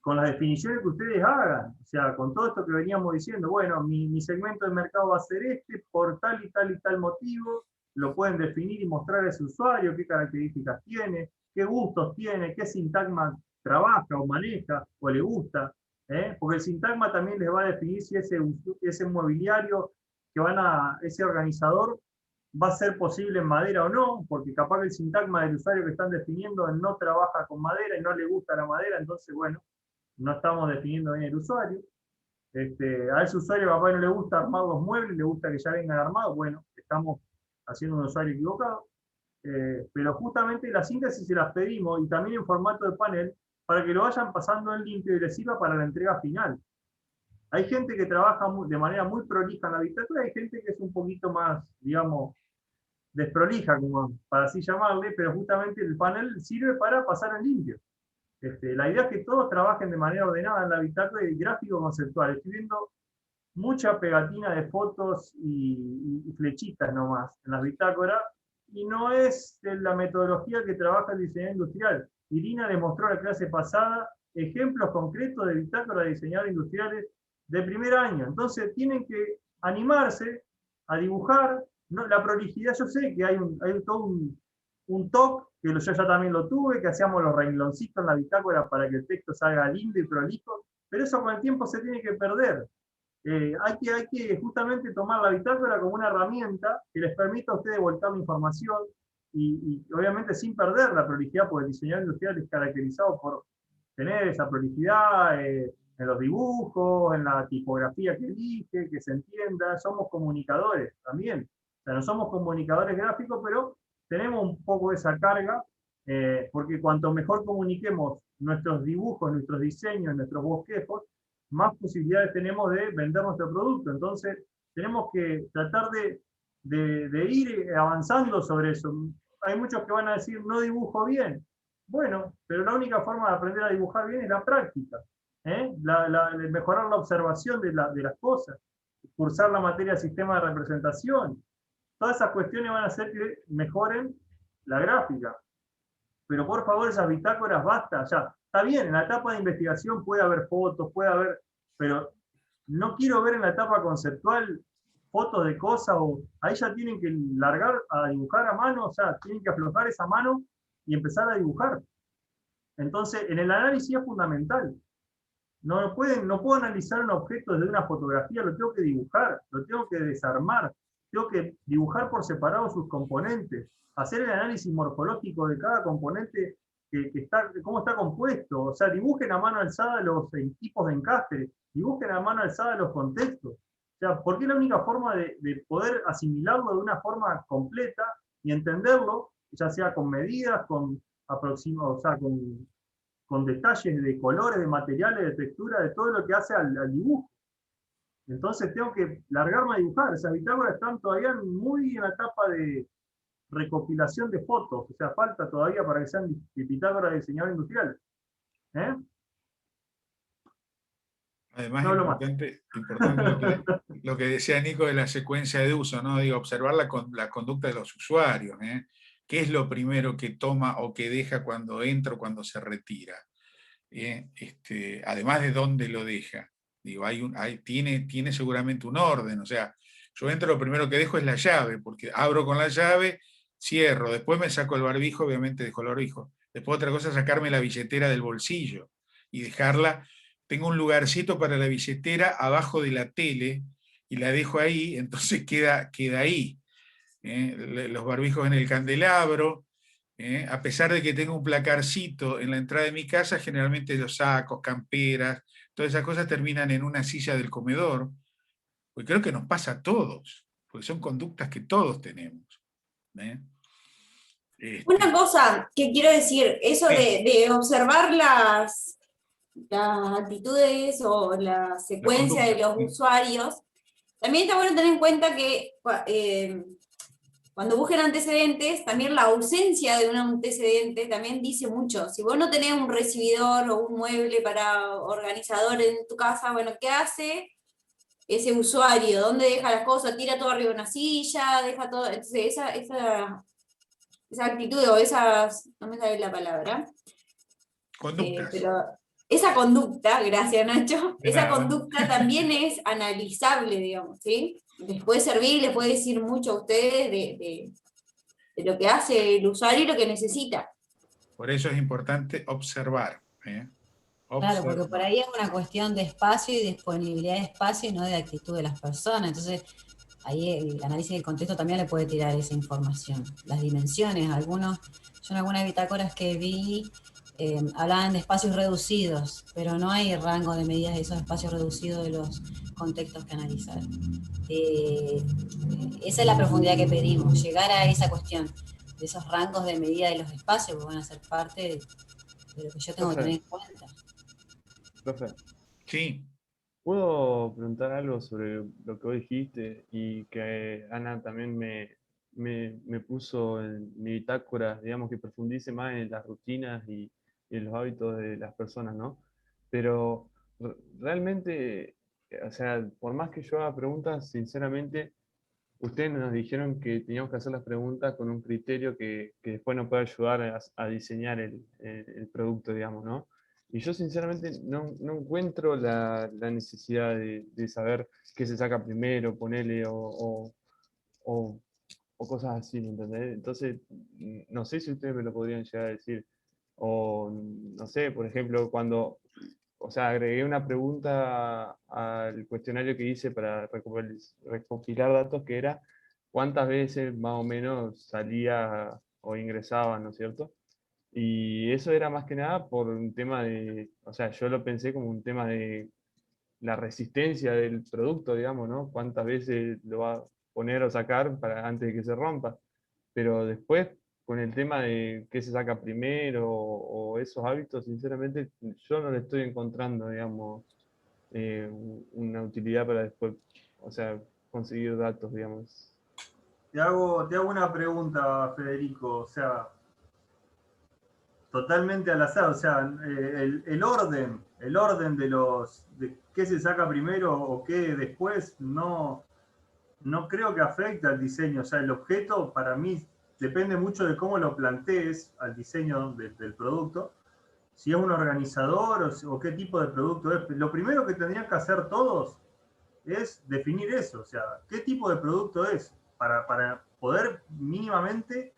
S1: con las definiciones que ustedes hagan. O sea, con todo esto que veníamos diciendo, bueno, mi segmento de mercado va a ser por tal y tal y tal motivo, lo pueden definir y mostrar a ese usuario, qué características tiene, qué gustos tiene, qué sintagma trabaja o maneja o le gusta. Porque el sintagma también les va a definir si ese mobiliario ese organizador va a ser posible en madera o no, porque capaz que el sintagma del usuario que están definiendo no trabaja con madera y no le gusta la madera, entonces bueno, no estamos definiendo bien el usuario. A ese usuario capaz no le gusta armar los muebles, le gusta que ya vengan armados, bueno, estamos haciendo un usuario equivocado. Pero justamente la síntesis se las pedimos, y también en formato de panel, para que lo vayan pasando en limpio y les sirva para la entrega final. Hay gente que trabaja de manera muy prolija en la bitácora, hay gente que es un poquito más, digamos, desprolija, como para así llamarle, pero justamente el panel sirve para pasar en limpio. La idea es que todos trabajen de manera ordenada en la bitácora y gráfico conceptual. Estoy viendo mucha pegatina de fotos y flechitas nomás en las bitácoras, y no es la metodología que trabaja el diseño industrial. Irina les mostró la clase pasada ejemplos concretos de bitácoras de diseñadores industriales de primer año. Entonces tienen que animarse a dibujar. No, la prolijidad, yo sé que hay todo un toque, que yo ya también lo tuve, que hacíamos los rengloncitos en la bitácora para que el texto salga lindo y prolijo, pero eso con el tiempo se tiene que perder. Hay que justamente tomar la bitácora como una herramienta que les permita a ustedes volcar la información, y obviamente sin perder la prolijidad, porque el diseñador industrial es caracterizado por tener esa prolijidad en los dibujos, en la tipografía que elige, que se entienda. Somos comunicadores también. O sea, no somos comunicadores gráficos, pero tenemos un poco esa carga, porque cuanto mejor comuniquemos nuestros dibujos, nuestros diseños, nuestros bosquejos, más posibilidades tenemos de vender nuestro producto. Entonces, tenemos que tratar de ir avanzando sobre eso. Hay muchos que van a decir, no dibujo bien. Bueno, pero la única forma de aprender a dibujar bien es la práctica. Mejorar la observación de las cosas, cursar la materia de sistema de representación. Todas esas cuestiones van a hacer que mejoren la gráfica. Pero por favor, esas bitácoras, basta, ya. Está bien, en la etapa de investigación puede haber fotos, puede haber, pero no quiero ver en la etapa conceptual fotos de cosas, o ahí ya tienen que largar a dibujar a mano, o sea, tienen que aflojar esa mano y empezar a dibujar. Entonces, en el análisis es fundamental. No puedo analizar un objeto desde una fotografía, lo tengo que dibujar, lo tengo que desarmar, tengo que dibujar por separado sus componentes, hacer el análisis morfológico de cada componente cómo está compuesto. O sea, dibujen a mano alzada los tipos de encastre, dibujen a mano alzada los contextos. O sea, porque es la única forma de poder asimilarlo de una forma completa y entenderlo, ya sea con medidas, o sea, con detalles de colores, de materiales, de textura, de todo lo que hace al dibujo. Entonces tengo que largarme a dibujar. Esas bitácoras están todavía muy en la etapa de recopilación de fotos. O sea, falta todavía para que sean bitácoras de diseñador industrial.
S3: Además,
S1: No
S3: importante lo que decía Nico de la secuencia de uso, ¿no? Digo, observar la conducta de los usuarios, ¿qué es lo primero que toma o que deja cuando entra o cuando se retira? Además de dónde lo deja. Digo, tiene seguramente un orden, o sea, yo entro, lo primero que dejo es la llave, porque abro con la llave, cierro, después me saco el barbijo, obviamente dejo el barbijo. Después otra cosa es sacarme la billetera del bolsillo y dejarla. Tengo un lugarcito para la billetera abajo de la tele y la dejo ahí, entonces queda ahí. Los barbijos en el candelabro, a pesar de que tengo un placarcito en la entrada de mi casa, generalmente los sacos, camperas, todas esas cosas terminan en una silla del comedor, porque creo que nos pasa a todos, porque son conductas que todos tenemos.
S2: Una cosa que quiero decir, eso de observar las actitudes o la secuencia de los usuarios, también está bueno tener en cuenta que cuando busquen antecedentes, también la ausencia de un antecedente también dice mucho. Si vos no tenés un recibidor o un mueble para organizador en tu casa, bueno, ¿qué hace ese usuario? ¿Dónde deja las cosas? ¿Tira todo arriba de una silla? ¿Deja todo? Entonces, esa actitud o esas, no me sale la palabra.
S3: Conductas.
S2: Pero esa conducta, gracias Nacho, esa conducta también es analizable, digamos, ¿sí? Les puede servir, les puede decir mucho a ustedes de lo que hace el usuario y lo que necesita.
S3: Por eso es importante observar.
S10: Claro, porque por ahí es una cuestión de espacio y disponibilidad de espacio y no de actitud de las personas. Entonces, ahí el análisis del contexto también le puede tirar esa información. Las dimensiones, yo en algunas bitácoras que vi hablaban de espacios reducidos, pero no hay rango de medidas de esos espacios reducidos de los contextos que analizar. Esa es la profundidad que pedimos, llegar a esa cuestión, de esos rangos de medida de los espacios que van a ser parte de lo que yo tengo que tener en cuenta.
S11: Profe.
S3: Sí.
S11: ¿Puedo preguntar algo sobre lo que vos dijiste y que Ana también me puso en mi bitácora, digamos, que profundice más en las rutinas y en los hábitos de las personas, ¿no? Pero realmente, o sea, por más que yo haga preguntas, sinceramente, ustedes nos dijeron que teníamos que hacer las preguntas con un criterio que después nos puede ayudar a diseñar el producto, digamos, ¿no? Y yo sinceramente no encuentro la necesidad de saber qué se saca primero, ponerle o cosas así, ¿me entendés? Entonces, no sé si ustedes me lo podrían llegar a decir. O, no sé, por ejemplo, cuando, o sea, agregué una pregunta al cuestionario que hice para recopilar datos, que era cuántas veces más o menos salía o ingresaban, ¿no es cierto? Y eso era más que nada por un tema de, o sea, yo lo pensé como un tema de la resistencia del producto, digamos, ¿no? Cuántas veces lo va a poner o sacar para, antes de que se rompa. Pero después, con el tema de qué se saca primero o esos hábitos, sinceramente, yo no le estoy encontrando, digamos, una utilidad para después, o sea, conseguir datos, digamos.
S1: Te hago una pregunta, Federico, o sea, totalmente al azar, o sea, el orden de qué se saca primero o qué después, no creo que afecte al diseño, o sea, el objeto para mí depende mucho de cómo lo plantees al diseño del producto, si es un organizador o qué tipo de producto es. Lo primero que tendrían que hacer todos es definir eso, o sea, qué tipo de producto es, para poder mínimamente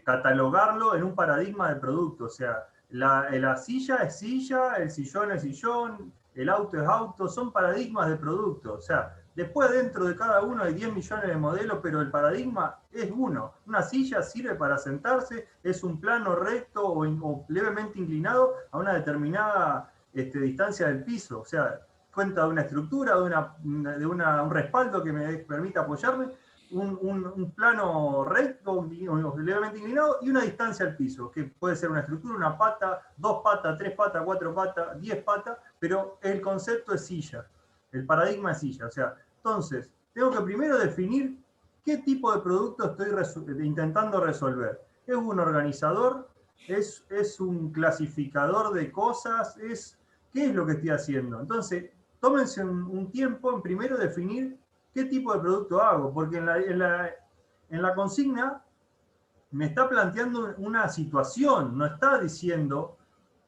S1: catalogarlo en un paradigma de producto, o sea, la silla es silla, el sillón es sillón, el auto es auto, son paradigmas de producto, o sea, después dentro de cada uno hay 10 millones de modelos, pero el paradigma es uno. Una silla sirve para sentarse, es un plano recto o levemente inclinado a una determinada distancia del piso, o sea, cuenta de una estructura, de un respaldo que me permita apoyarme, un plano recto, levemente inclinado y una distancia al piso, que puede ser una estructura, una pata, 2 patas, 3 patas, 4 patas, 10 patas, pero el concepto es silla, el paradigma es silla. O sea, entonces, tengo que primero definir qué tipo de producto estoy intentando resolver. ¿Es un organizador? ¿Es un clasificador de cosas? ¿Qué es lo que estoy haciendo? Entonces, tómense un tiempo en primero definir qué tipo de producto hago, porque en la consigna me está planteando una situación, no está diciendo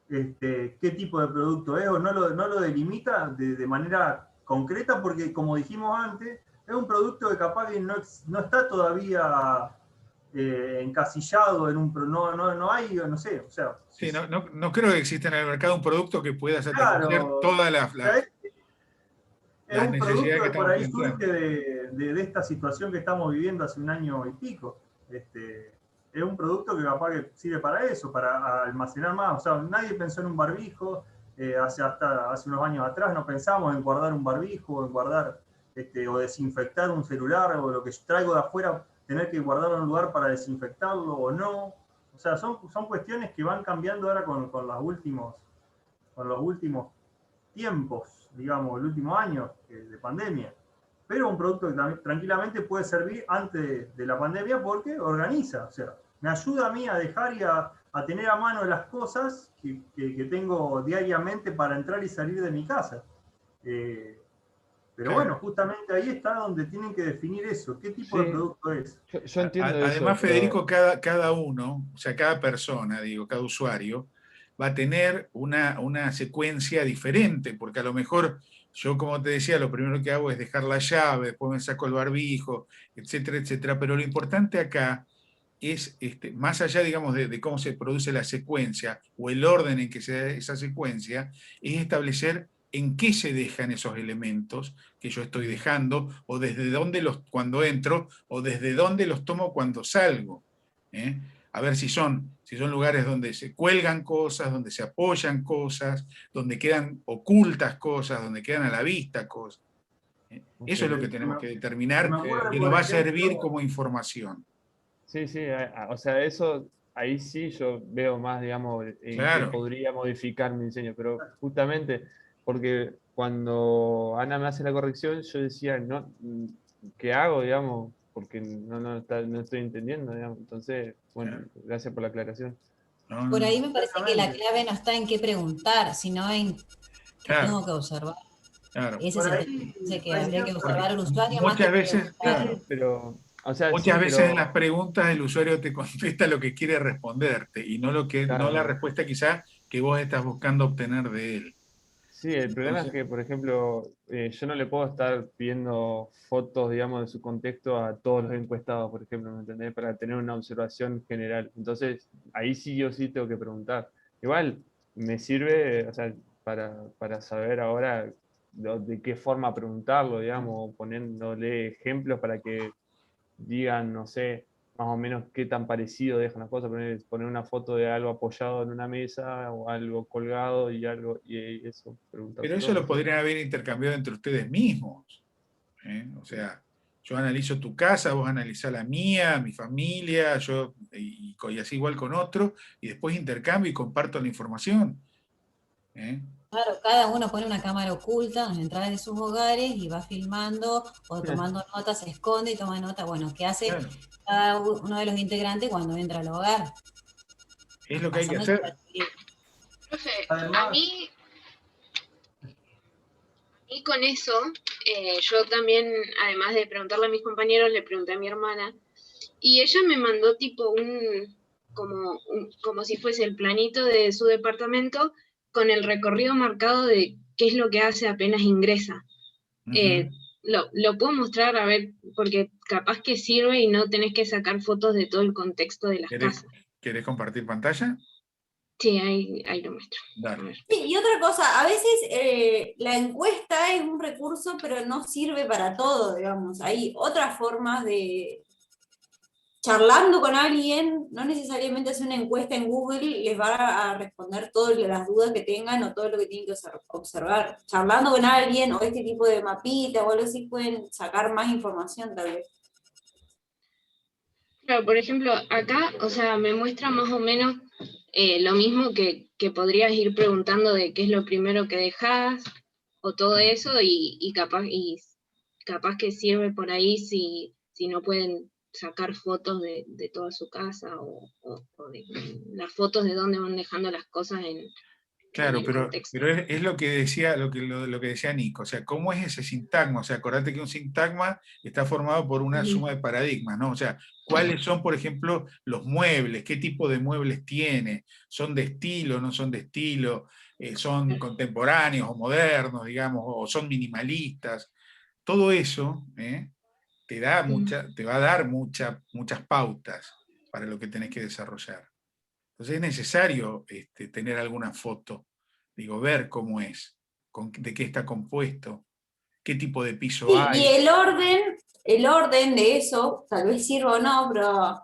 S1: qué tipo de producto es, o no lo delimita de manera concreta, porque como dijimos antes, es un producto que capaz que no está todavía encasillado en un... No hay, no sé, o sea...
S3: Sí, no creo que exista en el mercado un producto que pueda satisfacer
S1: Claro,
S3: todas
S1: es
S3: las
S1: un
S3: necesidades
S1: producto
S3: que
S1: que por
S3: estamos
S1: ahí surge
S3: planteando.
S1: de esta situación que estamos viviendo hace un año y pico. Es un producto que capaz que sirve para eso, para almacenar más. O sea, nadie pensó en un barbijo, hasta hace unos años atrás no pensamos en guardar un barbijo, en guardar o desinfectar un celular, o lo que traigo de afuera, tener que guardarlo en un lugar para desinfectarlo o no. O sea, son cuestiones que van cambiando ahora con los últimos tiempos, digamos, el último año de pandemia. Pero un producto que también, tranquilamente puede servir antes de la pandemia porque organiza, o sea, me ayuda a mí a dejar y a tener a mano las cosas que tengo diariamente para entrar y salir de mi casa. Pero
S3: Claro.
S1: bueno, justamente ahí está donde tienen que definir eso, qué tipo de producto es.
S11: Yo entiendo eso.
S3: Además, Federico, cada uno, o sea, cada persona, digo, cada usuario, va a tener una secuencia diferente, porque a lo mejor yo, como te decía, lo primero que hago es dejar la llave, después me saco el barbijo, etcétera, etcétera. Pero lo importante acá es, más allá, digamos, de cómo se produce la secuencia o el orden en que se da esa secuencia, es establecer en qué se dejan esos elementos que yo estoy dejando, o desde dónde cuando entro, o desde dónde los tomo cuando salgo. ¿Eh? A ver si son lugares donde se cuelgan cosas, donde se apoyan cosas, donde quedan ocultas cosas, donde quedan a la vista cosas. Eso es lo que tenemos que determinar, que nos va a servir como información.
S11: Sí, sí, o sea, eso, ahí sí yo veo más, digamos, en qué
S3: Claro.
S11: podría modificar mi diseño, pero justamente porque cuando Ana me hace la corrección, yo decía, no, ¿qué hago, digamos? Porque no estoy entendiendo, digamos. Entonces, bueno, gracias por la aclaración.
S10: Por ahí me parece que la clave no está en qué preguntar, sino en qué tengo que observar.
S3: Claro.
S10: Ese es el tema. Dice que habría que observar al usuario más que
S3: Muchas veces,
S10: preguntar.
S11: Pero, o sea,
S3: muchas
S11: sí,
S3: veces
S11: pero...
S3: en las preguntas el usuario te contesta lo que quiere responderte y no la respuesta quizá que vos estás buscando obtener de él.
S11: Sí, el problema es que, por ejemplo, yo no le puedo estar pidiendo fotos, digamos, de su contexto a todos los encuestados, por ejemplo, ¿me entendés? Para tener una observación general. Entonces, ahí sí yo sí tengo que preguntar. Igual, me sirve, o sea, para saber ahora de qué forma preguntarlo, digamos, poniéndole ejemplos para que digan, no sé, más o menos qué tan parecido dejan las cosas, poner una foto de algo apoyado en una mesa o algo colgado y algo, y eso.
S3: Pero eso lo podrían haber intercambiado entre ustedes mismos. O sea, yo analizo tu casa, vos analizás la mía, mi familia, y así igual con otro, y después intercambio y comparto la información.
S10: Claro, cada uno pone una cámara oculta en las entradas de sus hogares y va filmando o tomando notas, se esconde y toma nota. Bueno, ¿qué hace cada uno de los integrantes cuando entra al hogar?
S3: Es lo que hay que hacer.
S12: Profe, a mí con eso, yo también, además de preguntarle a mis compañeros, le pregunté a mi hermana, y ella me mandó tipo como si fuese el planito de su departamento, con el recorrido marcado de qué es lo que hace apenas ingresa. Lo puedo mostrar, a ver, porque capaz que sirve y no tenés que sacar fotos de todo el contexto de las casas.
S3: ¿Querés compartir pantalla?
S12: Sí, ahí lo muestro.
S3: Dale.
S2: Sí, y otra cosa, a veces la encuesta es un recurso, pero no sirve para todo, digamos. Hay otras formas de... Charlando con alguien, no necesariamente hacer una encuesta en Google les va a responder todas las dudas que tengan o todo lo que tienen que observar. Charlando con alguien o este tipo de mapita o algo así pueden sacar más información tal vez.
S12: Claro, por ejemplo, acá, o sea, me muestra más o menos lo mismo que podrías ir preguntando de qué es lo primero que dejas o todo eso y capaz que sirve por ahí si no pueden sacar fotos de toda su casa o de las fotos de dónde van dejando las cosas en
S3: Claro, pero es lo que decía, lo que decía Nico, o sea, ¿cómo es ese sintagma? O sea, acordate que un sintagma está formado por una suma de paradigmas, ¿no? O sea, ¿cuáles son, por ejemplo, los muebles? ¿Qué tipo de muebles tiene? ¿Son de estilo, no son de estilo? ¿Son contemporáneos o modernos, digamos, o son minimalistas? Todo eso, te va a dar muchas pautas para lo que tenés que desarrollar. Entonces es necesario tener alguna foto, ver cómo es, de qué está compuesto, qué tipo de piso hay.
S2: Y el orden de eso, tal vez sirva o no, pero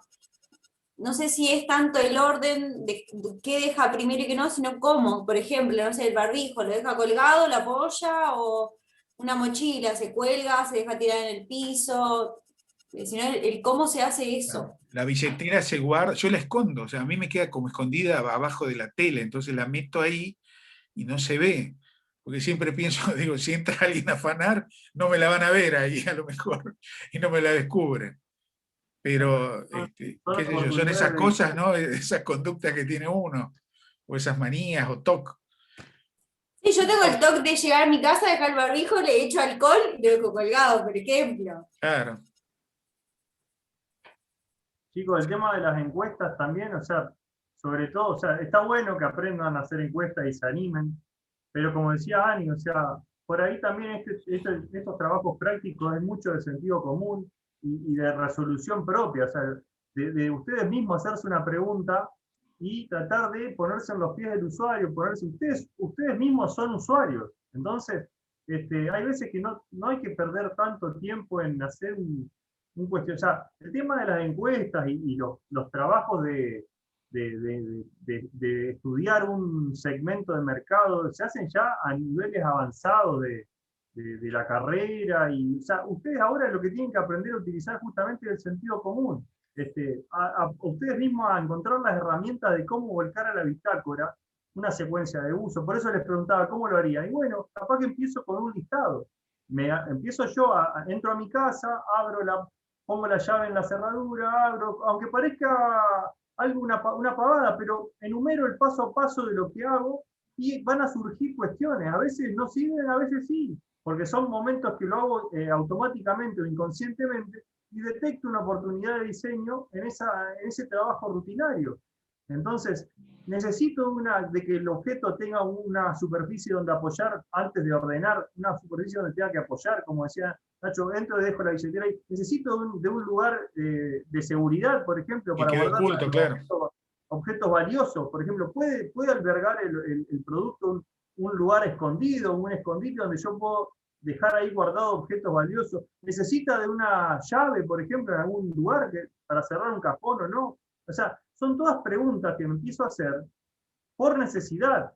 S2: no sé si es tanto el orden de qué deja primero y qué no, sino cómo. Por ejemplo, no sé, el barbijo, ¿lo deja colgado, la apoya o una mochila se cuelga, se deja tirar en el piso? Sino el cómo se hace eso.
S3: La billetera se guarda, yo la escondo, o sea, a mí me queda como escondida abajo de la tela, entonces la meto ahí y no se ve, porque siempre pienso, digo, si entra alguien a afanar, no me la van a ver ahí a lo mejor, y no me la descubren. Pero, qué sé yo, son esas cosas, ¿no? Esas conductas que tiene uno, o esas manías, o TOC.
S2: Sí, yo tengo el TOC de llegar a mi casa, dejar el barbijo, le echo alcohol y lo dejo colgado, por ejemplo.
S3: Claro.
S1: Chicos, el tema de las encuestas también, o sea, sobre todo, o sea, está bueno que aprendan a hacer encuestas y se animen, pero como decía Ani, o sea, por ahí también estos trabajos prácticos es mucho de sentido común y de resolución propia, o sea, de ustedes mismos hacerse una pregunta y tratar de ponerse en los pies del usuario, ustedes mismos son usuarios, entonces hay veces que no hay que perder tanto tiempo en hacer un cuestión, o sea, el tema de las encuestas y los trabajos de estudiar un segmento de mercado se hacen ya a niveles avanzados de la carrera, y o sea, ustedes ahora lo que tienen que aprender a utilizar justamente es el sentido común, a ustedes mismos a encontrar las herramientas de cómo volcar a la bitácora una secuencia de uso. Por eso les preguntaba cómo lo haría, y bueno, capaz que empiezo con un listado, empiezo yo, entro a mi casa, pongo la llave en la cerradura, abro, aunque parezca algo una pavada, pero enumero el paso a paso de lo que hago y van a surgir cuestiones. A veces no sirven, a veces sí, porque son momentos que lo hago automáticamente o inconscientemente y detecto una oportunidad de diseño en ese trabajo rutinario. Entonces, necesito de que el objeto tenga una superficie donde apoyar antes de ordenar, una superficie donde tenga que apoyar, como decía Nacho, entro y dejo la billetera ahí. Necesito de un lugar de seguridad, por ejemplo, para guardar objetos valiosos. Por ejemplo, ¿puede albergar el producto un lugar escondido, un escondite donde yo puedo dejar ahí guardados objetos valiosos. ¿Necesita de una llave, por ejemplo, en algún lugar para cerrar un cajón o no? O sea, son todas preguntas que me empiezo a hacer por necesidad,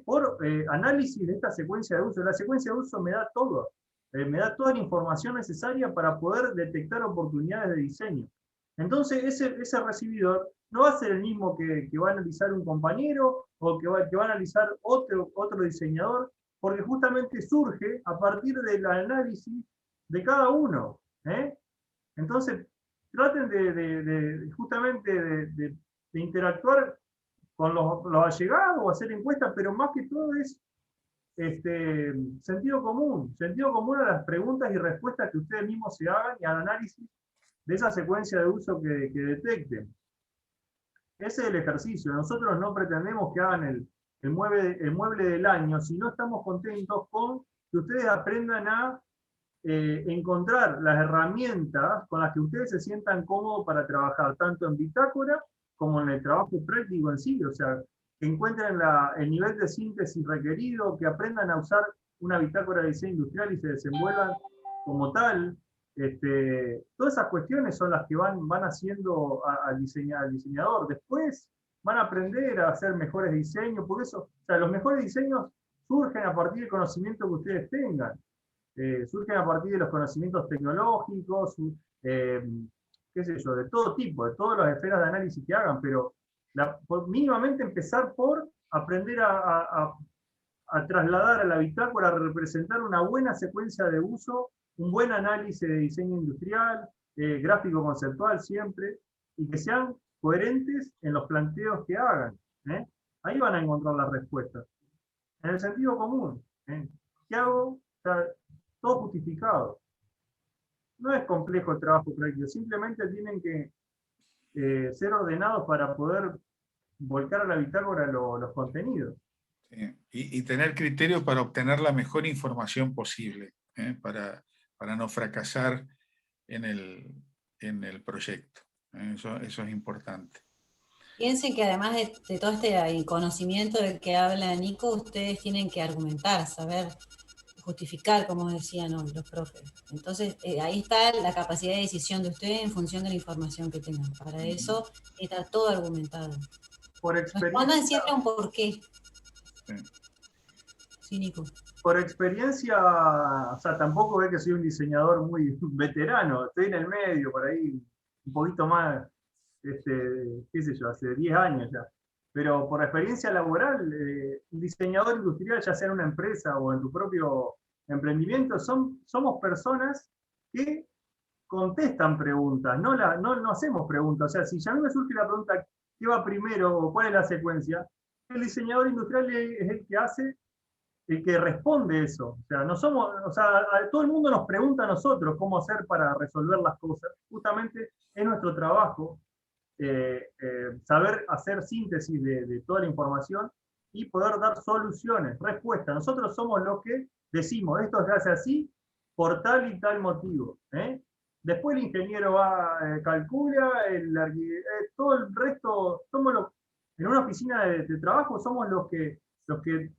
S1: por análisis de esta secuencia de uso. La secuencia de uso me da todo, me da toda la información necesaria para poder detectar oportunidades de diseño. Entonces, ese recibidor no va a ser el mismo que va a analizar un compañero o que va a analizar otro diseñador, porque justamente surge a partir del análisis de cada uno. Entonces, traten justamente de interactuar con los allegados, hacer encuestas, pero más que todo es sentido común a las preguntas y respuestas que ustedes mismos se hagan y al análisis de esa secuencia de uso que detecten. Ese es el ejercicio. Nosotros no pretendemos que hagan el mueble del año, sino estamos contentos con que ustedes aprendan a encontrar las herramientas con las que ustedes se sientan cómodos para trabajar, tanto en bitácora como en el trabajo práctico en sí. O sea, que encuentren el nivel de síntesis requerido, que aprendan a usar una bitácora de diseño industrial y se desenvuelvan como tal. Todas esas cuestiones son las que van haciendo al diseñador. Después van a aprender a hacer mejores diseños, por eso, o sea, los mejores diseños surgen a partir del conocimiento que ustedes tengan. Surgen a partir de los conocimientos tecnológicos, qué sé yo, de todo tipo, de todas las esferas de análisis que hagan, pero mínimamente empezar por aprender a trasladar a la bitácora, a representar una buena secuencia de uso, un buen análisis de diseño industrial, gráfico conceptual siempre, y que sean coherentes en los planteos que hagan. Ahí van a encontrar las respuestas. En el sentido común. ¿Qué hago? Está todo justificado. No es complejo el trabajo práctico, simplemente tienen que ser ordenados para poder volcar a la bitácora los contenidos.
S3: Sí. Y tener criterio para obtener la mejor información posible, para no fracasar en el proyecto. Eso es importante.
S10: Piensen que además de todo este conocimiento del que habla Nico, ustedes tienen que argumentar, saber justificar, como decían los profes. Entonces, ahí está la capacidad de decisión de ustedes en función de la información que tengan. Para eso está todo argumentado.
S1: Por experiencia,
S10: respondan siempre un porqué.
S3: Sí.
S10: Sí, Nico.
S1: Por experiencia, o sea, tampoco es que soy un diseñador muy veterano, estoy en el medio, por ahí, un poquito más, qué sé yo, hace 10 años ya. Pero por experiencia laboral, un diseñador industrial, ya sea en una empresa o en tu propio emprendimiento, somos personas que contestan preguntas, no hacemos preguntas. O sea, si ya a mí me surge la pregunta, ¿qué va primero o cuál es la secuencia? El diseñador industrial es el que hace, el que responde eso. O sea, no somos, o sea, todo el mundo nos pregunta a nosotros cómo hacer para resolver las cosas. Justamente es nuestro trabajo saber hacer síntesis de toda la información y poder dar soluciones, respuestas. Nosotros somos los que decimos, esto se hace así por tal y tal motivo. Después el ingeniero calcula, todo el resto, en una oficina de trabajo somos los que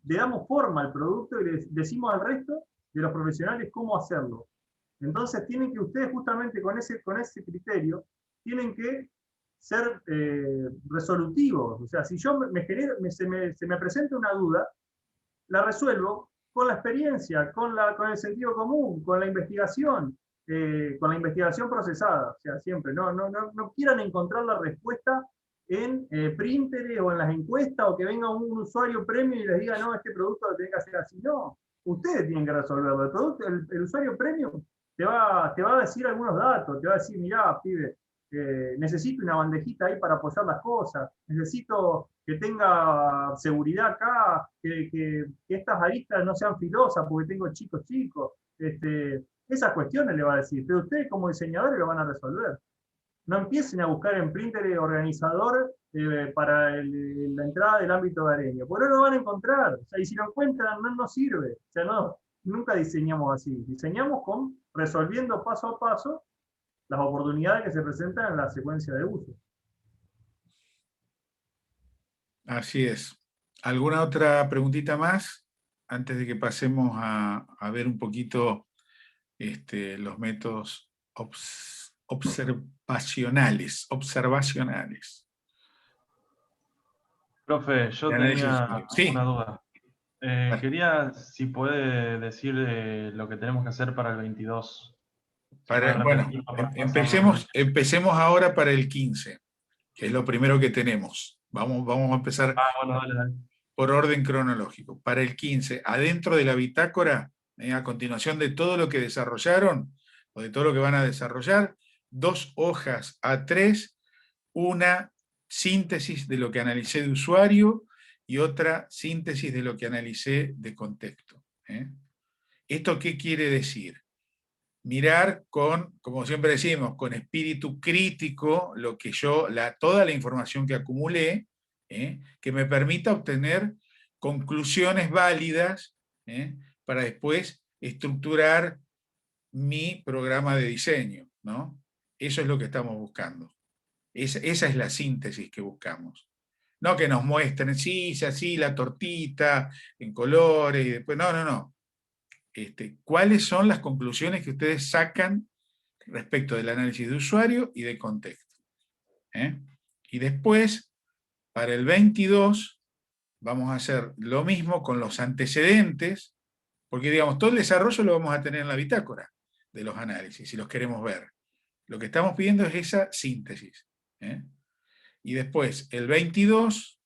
S1: le damos forma al producto y les decimos al resto de los profesionales cómo hacerlo. Entonces tienen que ustedes justamente con ese criterio, tienen que ser resolutivos. O sea, si yo se me presenta una duda, la resuelvo con la experiencia, con el sentido común, con la investigación procesada. O sea, siempre, no quieran encontrar la respuesta en Pinterest o en las encuestas, o que venga un usuario premium y les diga, no, este producto lo tiene que hacer así. No, ustedes tienen que resolverlo. El usuario premium te va a decir algunos datos, te va a decir, mirá, pibe, necesito una bandejita ahí para apoyar las cosas, necesito que tenga seguridad acá, que estas aristas no sean filosas porque tengo chicos. Esas cuestiones le va a decir, pero ustedes como diseñadores lo van a resolver. No empiecen a buscar en Pinterest organizador para la entrada del ámbito hogareño, porque no lo van a encontrar. O sea, y si lo encuentran, no sirve. O sea, nunca diseñamos así. Diseñamos resolviendo paso a paso las oportunidades que se presentan en la secuencia de uso.
S3: Así es. ¿Alguna otra preguntita más? antes de que pasemos a ver un poquito los métodos observacionales.
S13: Profe, yo
S3: De análisis de
S13: tenía
S3: usuario. Sí.
S13: una duda. Quería, si puede decir lo que tenemos que hacer para el 22.
S3: Bueno, empecemos ahora para el 15, que es lo primero que tenemos. Vamos a empezar
S13: bueno, dale.
S3: Por orden cronológico. Para el 15, adentro de la bitácora, a continuación de todo lo que desarrollaron, o de todo lo que van a desarrollar, 2 hojas A3, una síntesis de lo que analicé de usuario y otra síntesis de lo que analicé de contexto. ¿Esto qué quiere decir? Mirar con, como siempre decimos, con espíritu crítico toda la información que acumulé, que me permita obtener conclusiones válidas para después estructurar mi programa de diseño, ¿no? Eso es lo que estamos buscando. Esa es la síntesis que buscamos. No que nos muestren, sí, es así, la tortita, en colores, y después, no. ¿Cuáles son las conclusiones que ustedes sacan respecto del análisis de usuario y de contexto? Y después, para el 22, vamos a hacer lo mismo con los antecedentes, porque digamos, todo el desarrollo lo vamos a tener en la bitácora de los análisis, si los queremos ver. Lo que estamos pidiendo es esa síntesis. Y después, el 22,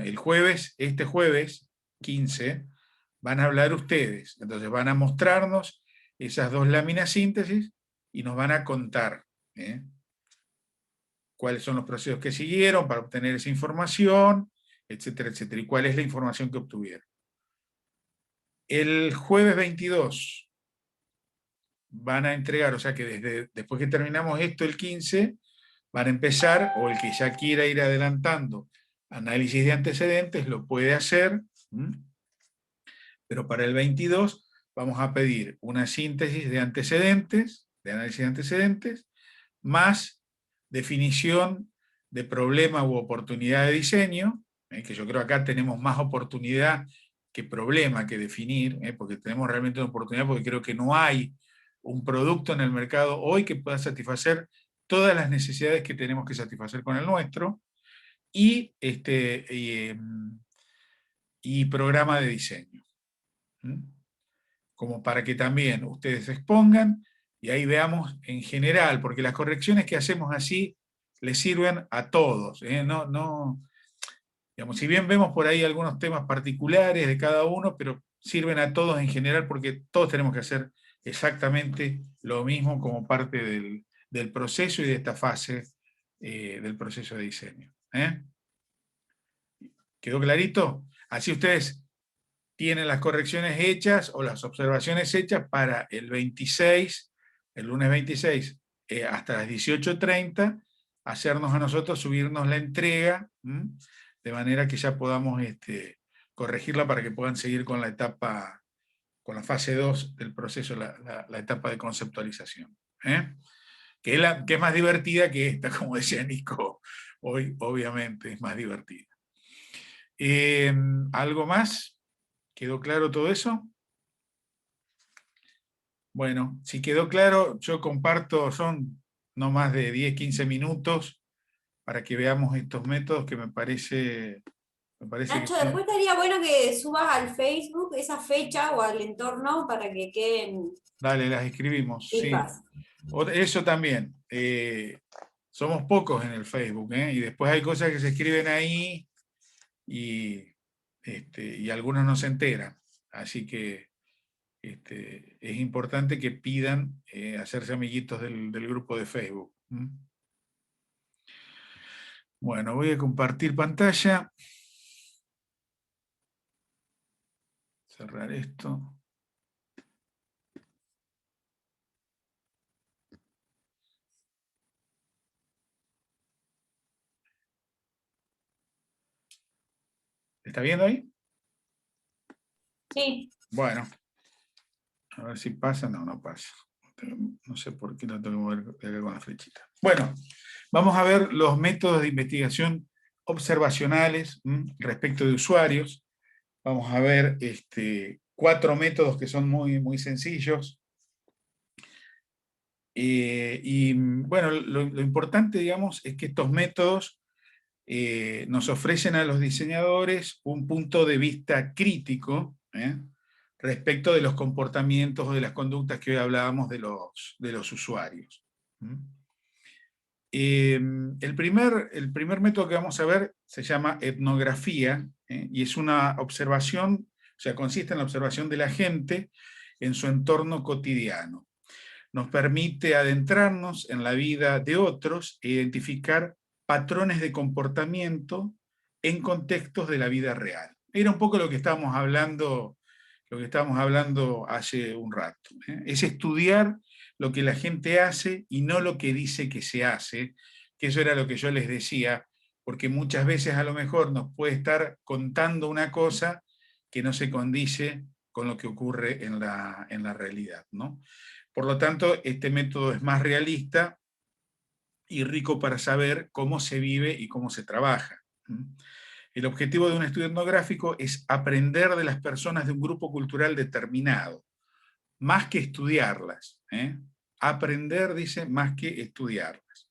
S3: el jueves, este jueves 15, van a hablar ustedes, entonces van a mostrarnos esas 2 láminas síntesis y nos van a contar cuáles son los procesos que siguieron para obtener esa información, etcétera, etcétera, y cuál es la información que obtuvieron. El jueves 22 van a entregar, o sea que después que terminamos esto el 15, van a empezar, o el que ya quiera ir adelantando análisis de antecedentes, lo puede hacer, pero para el 22 vamos a pedir una síntesis de antecedentes, de análisis de antecedentes, más definición de problema u oportunidad de diseño, que yo creo que acá tenemos más oportunidad que problema que definir, porque tenemos realmente una oportunidad, porque creo que no hay un producto en el mercado hoy que pueda satisfacer todas las necesidades que tenemos que satisfacer con el nuestro, y programa de diseño. Como para que también ustedes se expongan, y ahí veamos en general, porque las correcciones que hacemos así les sirven a todos. Digamos, si bien vemos por ahí algunos temas particulares de cada uno, pero sirven a todos en general, porque todos tenemos que hacer exactamente lo mismo como parte del proceso y de esta fase del proceso de diseño. ¿Quedó clarito? Así ustedes tienen las correcciones hechas o las observaciones hechas para el 26, el lunes 26, hasta las 18:30, hacernos a nosotros, subirnos la entrega, de manera que ya podamos corregirla para que puedan seguir con la etapa, con la fase 2 del proceso, la etapa de conceptualización. Que es más divertida que esta, como decía Nico, hoy obviamente es más divertida. ¿Algo más? ¿Quedó claro todo eso? Bueno, si quedó claro, yo comparto, son no más de 10-15 minutos para que veamos estos métodos que me parece
S2: Nacho,
S3: que...
S2: después estaría bueno que subas al Facebook esa fecha o al entorno para que queden...
S3: Dale, las escribimos, sí.
S2: Fijas.
S3: Eso también. Somos pocos en el Facebook, y después hay cosas que se escriben ahí y algunos no se enteran. Así que es importante que pidan hacerse amiguitos del grupo de Facebook. Bueno, voy a compartir pantalla. Cerrar esto. ¿Está viendo ahí?
S2: Sí.
S3: Bueno. A ver si pasa. No pasa. No sé por qué no tengo que mover acá con la flechita. Bueno, vamos a ver los métodos de investigación observacionales respecto de usuarios. vamos a ver 4 métodos que son muy, muy sencillos. Y bueno, lo importante, digamos, es que estos métodos nos ofrecen a los diseñadores un punto de vista crítico respecto de los comportamientos o de las conductas que hoy hablábamos de los usuarios. El primer método que vamos a ver se llama etnografía, y es una observación, o sea, consiste en la observación de la gente en su entorno cotidiano. Nos permite adentrarnos en la vida de otros e identificar patrones de comportamiento en contextos de la vida real. Era un poco lo que estábamos hablando hace un rato. Es estudiar lo que la gente hace y no lo que dice que se hace, que eso era lo que yo les decía, porque muchas veces a lo mejor nos puede estar contando una cosa que no se condice con lo que ocurre en la realidad, ¿no? Por lo tanto, este método es más realista y rico para saber cómo se vive y cómo se trabaja. El objetivo de un estudio etnográfico es aprender de las personas de un grupo cultural determinado, más que estudiarlas. Aprender, dice, más que estudiarlas.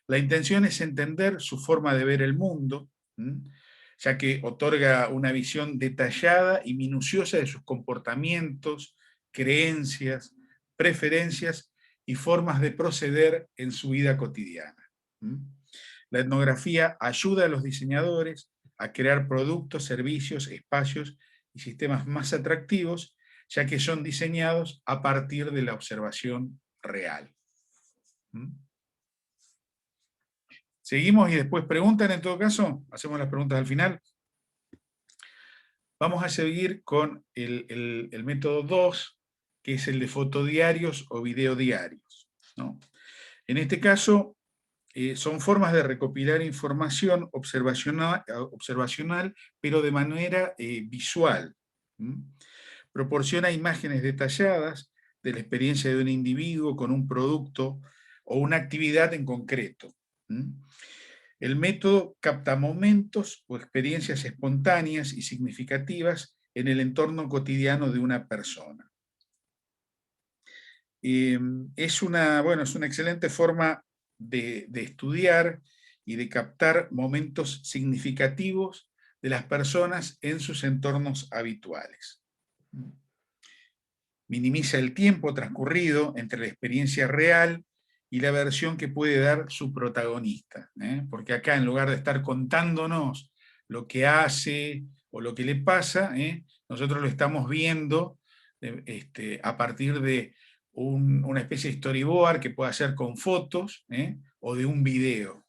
S3: La intención es entender su forma de ver el mundo, ya que otorga una visión detallada y minuciosa de sus comportamientos, creencias, preferencias y formas de proceder en su vida cotidiana. La etnografía ayuda a los diseñadores a crear productos, servicios, espacios y sistemas más atractivos, ya que son diseñados a partir de la observación real. ¿Seguimos y después preguntan en todo caso? ¿Hacemos las preguntas al final? Vamos a seguir con el método 2, que es el de fotodiarios o videodiarios, ¿no? En este caso, son formas de recopilar información observacional, pero de manera visual. Proporciona imágenes detalladas de la experiencia de un individuo con un producto o una actividad en concreto. El método capta momentos o experiencias espontáneas y significativas en el entorno cotidiano de una persona. Es una excelente forma de estudiar y de captar momentos significativos de las personas en sus entornos habituales. Minimiza el tiempo transcurrido entre la experiencia real y la versión que puede dar su protagonista. Porque acá, en lugar de estar contándonos lo que hace o lo que le pasa, nosotros lo estamos viendo a partir de una especie de storyboard que puede hacer con fotos o de un video.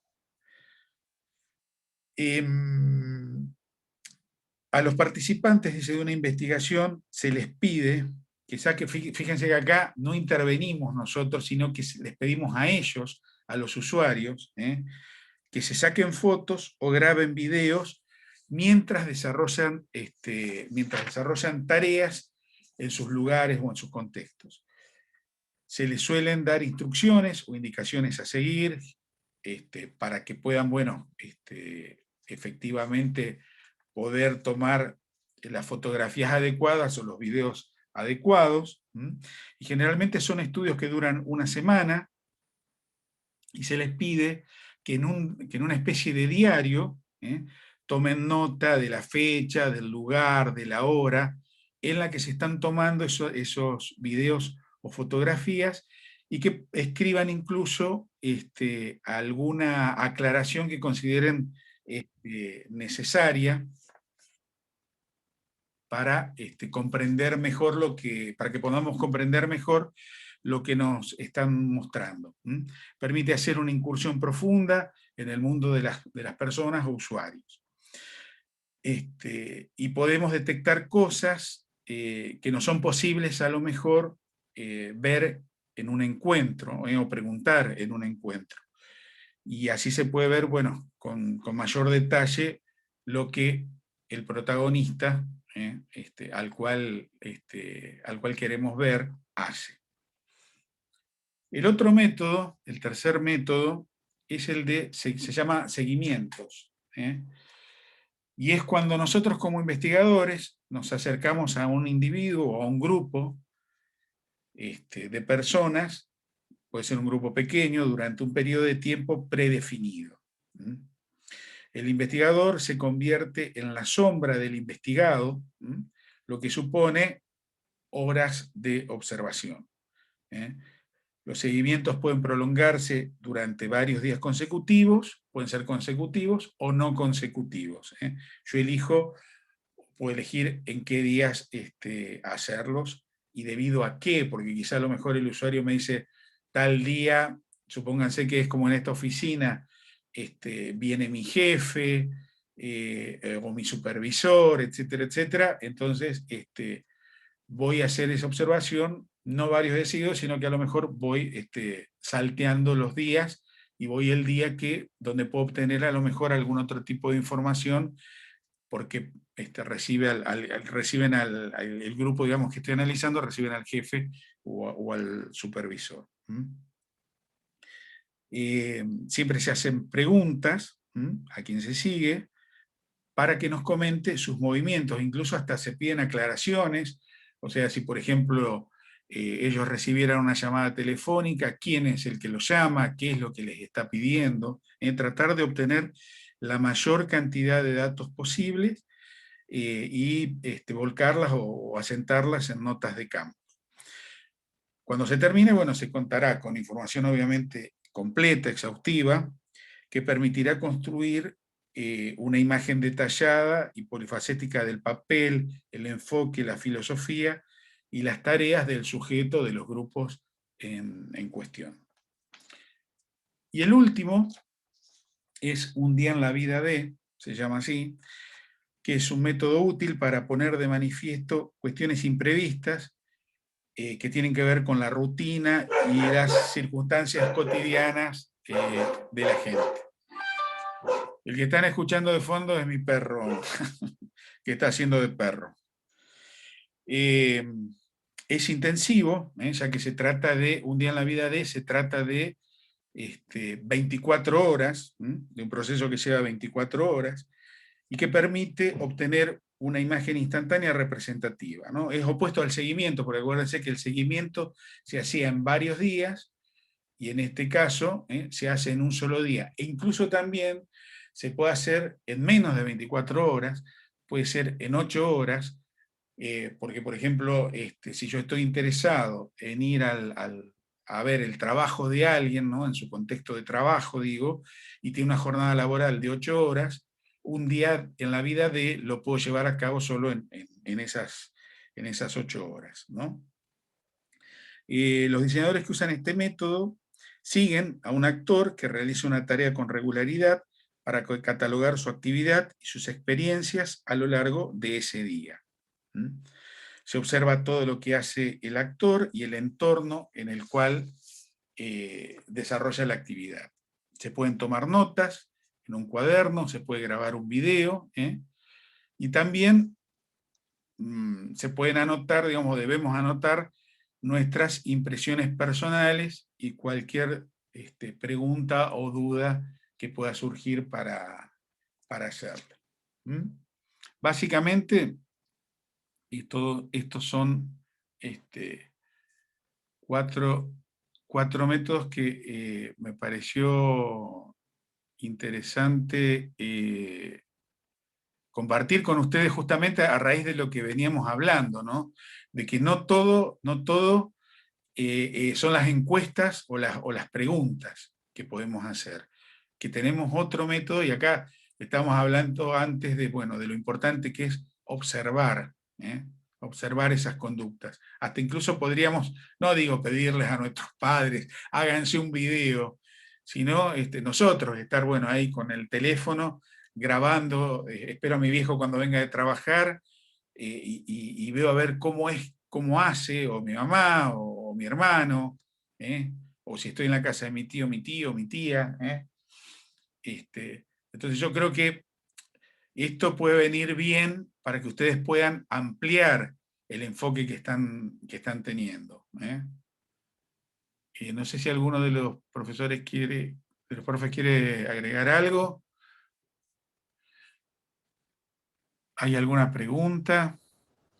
S3: A los participantes de una investigación se les pide que fíjense que acá no intervenimos nosotros, sino que les pedimos a ellos, a los usuarios, que se saquen fotos o graben videos mientras desarrollan tareas en sus lugares o en sus contextos. Se les suelen dar instrucciones o indicaciones a seguir para que puedan, efectivamente poder tomar las fotografías adecuadas o los videos adecuados, y generalmente son estudios que duran una semana, y se les pide que en una especie de diario tomen nota de la fecha, del lugar, de la hora en la que se están tomando esos videos o fotografías, y que escriban incluso alguna aclaración que consideren necesaria para comprender mejor para que podamos comprender mejor lo que nos están mostrando. Permite hacer una incursión profunda en el mundo de las personas o usuarios. Y podemos detectar cosas que no son posibles a lo mejor ver en un encuentro, o preguntar en un encuentro. Y así se puede ver, con mayor detalle lo que el protagonista, al cual queremos ver, hace. El otro método, el tercer método, es el se llama seguimientos. Y es cuando nosotros como investigadores nos acercamos a un individuo o a un grupo de personas, puede ser un grupo pequeño, durante un periodo de tiempo predefinido. El investigador se convierte en la sombra del investigado, lo que supone horas de observación. Los seguimientos pueden prolongarse durante varios días consecutivos, pueden ser consecutivos o no consecutivos. Yo puedo elegir en qué días hacerlos y debido a qué, porque quizá a lo mejor el usuario me dice tal día, supónganse que es como en esta oficina, viene mi jefe o mi supervisor, etcétera, etcétera, entonces voy a hacer esa observación, no varios días seguidos, sino que a lo mejor voy salteando los días y voy el día donde puedo obtener a lo mejor algún otro tipo de información, porque reciben el grupo, digamos, que estoy analizando, reciben al jefe o al supervisor. Siempre se hacen preguntas a quien se sigue para que nos comente sus movimientos, incluso hasta se piden aclaraciones, o sea, si por ejemplo ellos recibieran una llamada telefónica, quién es el que los llama, qué es lo que les está pidiendo, tratar de obtener la mayor cantidad de datos posibles y volcarlas o asentarlas en notas de campo. Cuando se termine, bueno, se contará con información obviamente completa, exhaustiva, que permitirá construir una imagen detallada y polifacética del papel, el enfoque, la filosofía y las tareas del sujeto de los grupos en cuestión. Y el último es Un día en la vida de, se llama así, que es un método útil para poner de manifiesto cuestiones imprevistas que tienen que ver con la rutina y las circunstancias cotidianas de la gente. El que están escuchando de fondo es mi perro, que está haciendo de perro. Es intensivo, ya que se trata de, un día en la vida de, se trata de 24 horas, de un proceso que lleva 24 horas, y que permite obtener una imagen instantánea representativa, ¿no? Es opuesto al seguimiento, porque acuérdense que el seguimiento se hacía en varios días, y en este caso se hace en un solo día. E incluso también se puede hacer en menos de 24 horas, puede ser en 8 horas, porque por ejemplo, si yo estoy interesado en ir a ver el trabajo de alguien, ¿no? En su contexto de trabajo, digo, y tiene una jornada laboral de 8 horas, un día en la vida lo puedo llevar a cabo solo en esas 8 horas, ¿no? Los diseñadores que usan este método siguen a un actor que realiza una tarea con regularidad para catalogar su actividad y sus experiencias a lo largo de ese día. Se observa todo lo que hace el actor y el entorno en el cual desarrolla la actividad. Se pueden tomar notas en un cuaderno, se puede grabar un video, y también se pueden anotar, digamos, debemos anotar nuestras impresiones personales y cualquier pregunta o duda que pueda surgir para hacerlo. Básicamente, estos son cuatro métodos que me pareció interesante compartir con ustedes justamente a raíz de lo que veníamos hablando, ¿no? De que no todo son las encuestas o las preguntas que podemos hacer, que tenemos otro método, y acá estamos hablando antes de lo importante que es observar, observar esas conductas. Hasta incluso podríamos, no digo pedirles a nuestros padres, háganse un video, sino nosotros estar ahí con el teléfono, grabando, espero a mi viejo cuando venga de trabajar, y veo a ver cómo hace, o mi mamá, o mi hermano, o si estoy en la casa de mi tío, mi tía. Entonces yo creo que esto puede venir bien para que ustedes puedan ampliar el enfoque que están teniendo. No sé si alguno de los profesores quiere agregar algo. ¿Hay alguna pregunta?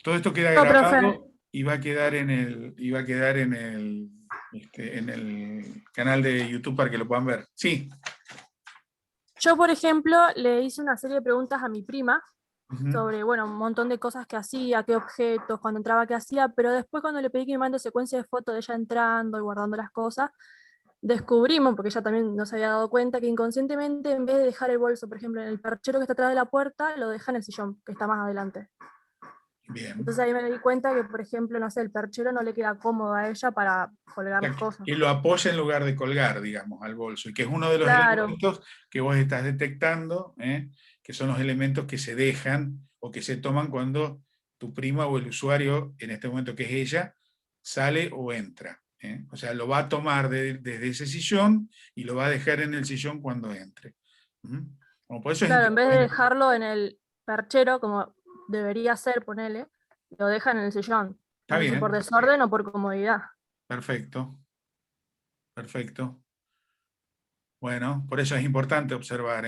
S3: Todo esto queda
S14: No,
S3: grabado
S14: profe.
S3: y va a quedar en el canal de YouTube para que lo puedan ver. Sí.
S14: Yo, por ejemplo, le hice una serie de preguntas a mi prima
S3: Ujú.
S14: sobre, bueno, un montón de cosas que hacía, qué objetos, cuando entraba, qué hacía, pero después cuando le pedí que me mande secuencia de fotos de ella entrando y guardando las cosas, descubrimos, porque ella también no se había dado cuenta, que inconscientemente en vez de dejar el bolso, por ejemplo, en el perchero que está atrás de la puerta, lo deja en el sillón, que está más adelante.
S3: Bien.
S14: Entonces ahí me di cuenta que, por ejemplo, no sé, el perchero no le queda cómodo a ella para colgar las cosas.
S3: Que lo apoya en lugar de colgar, digamos, al bolso, y que es uno de los
S14: Claro.
S3: elementos que vos estás detectando, que son los elementos que se dejan o que se toman cuando tu prima o el usuario, en este momento que es ella, sale o entra. O sea, lo va a tomar desde ese sillón y lo va a dejar en el sillón cuando entre. Como por eso
S14: Claro, en vez de
S3: es
S14: dejarlo en el perchero, como debería ser, ponele, lo dejan en el sillón.
S3: Está
S14: No sé si
S3: bien.
S14: por desorden o por comodidad.
S3: Perfecto. Perfecto. Bueno, por eso es importante observar,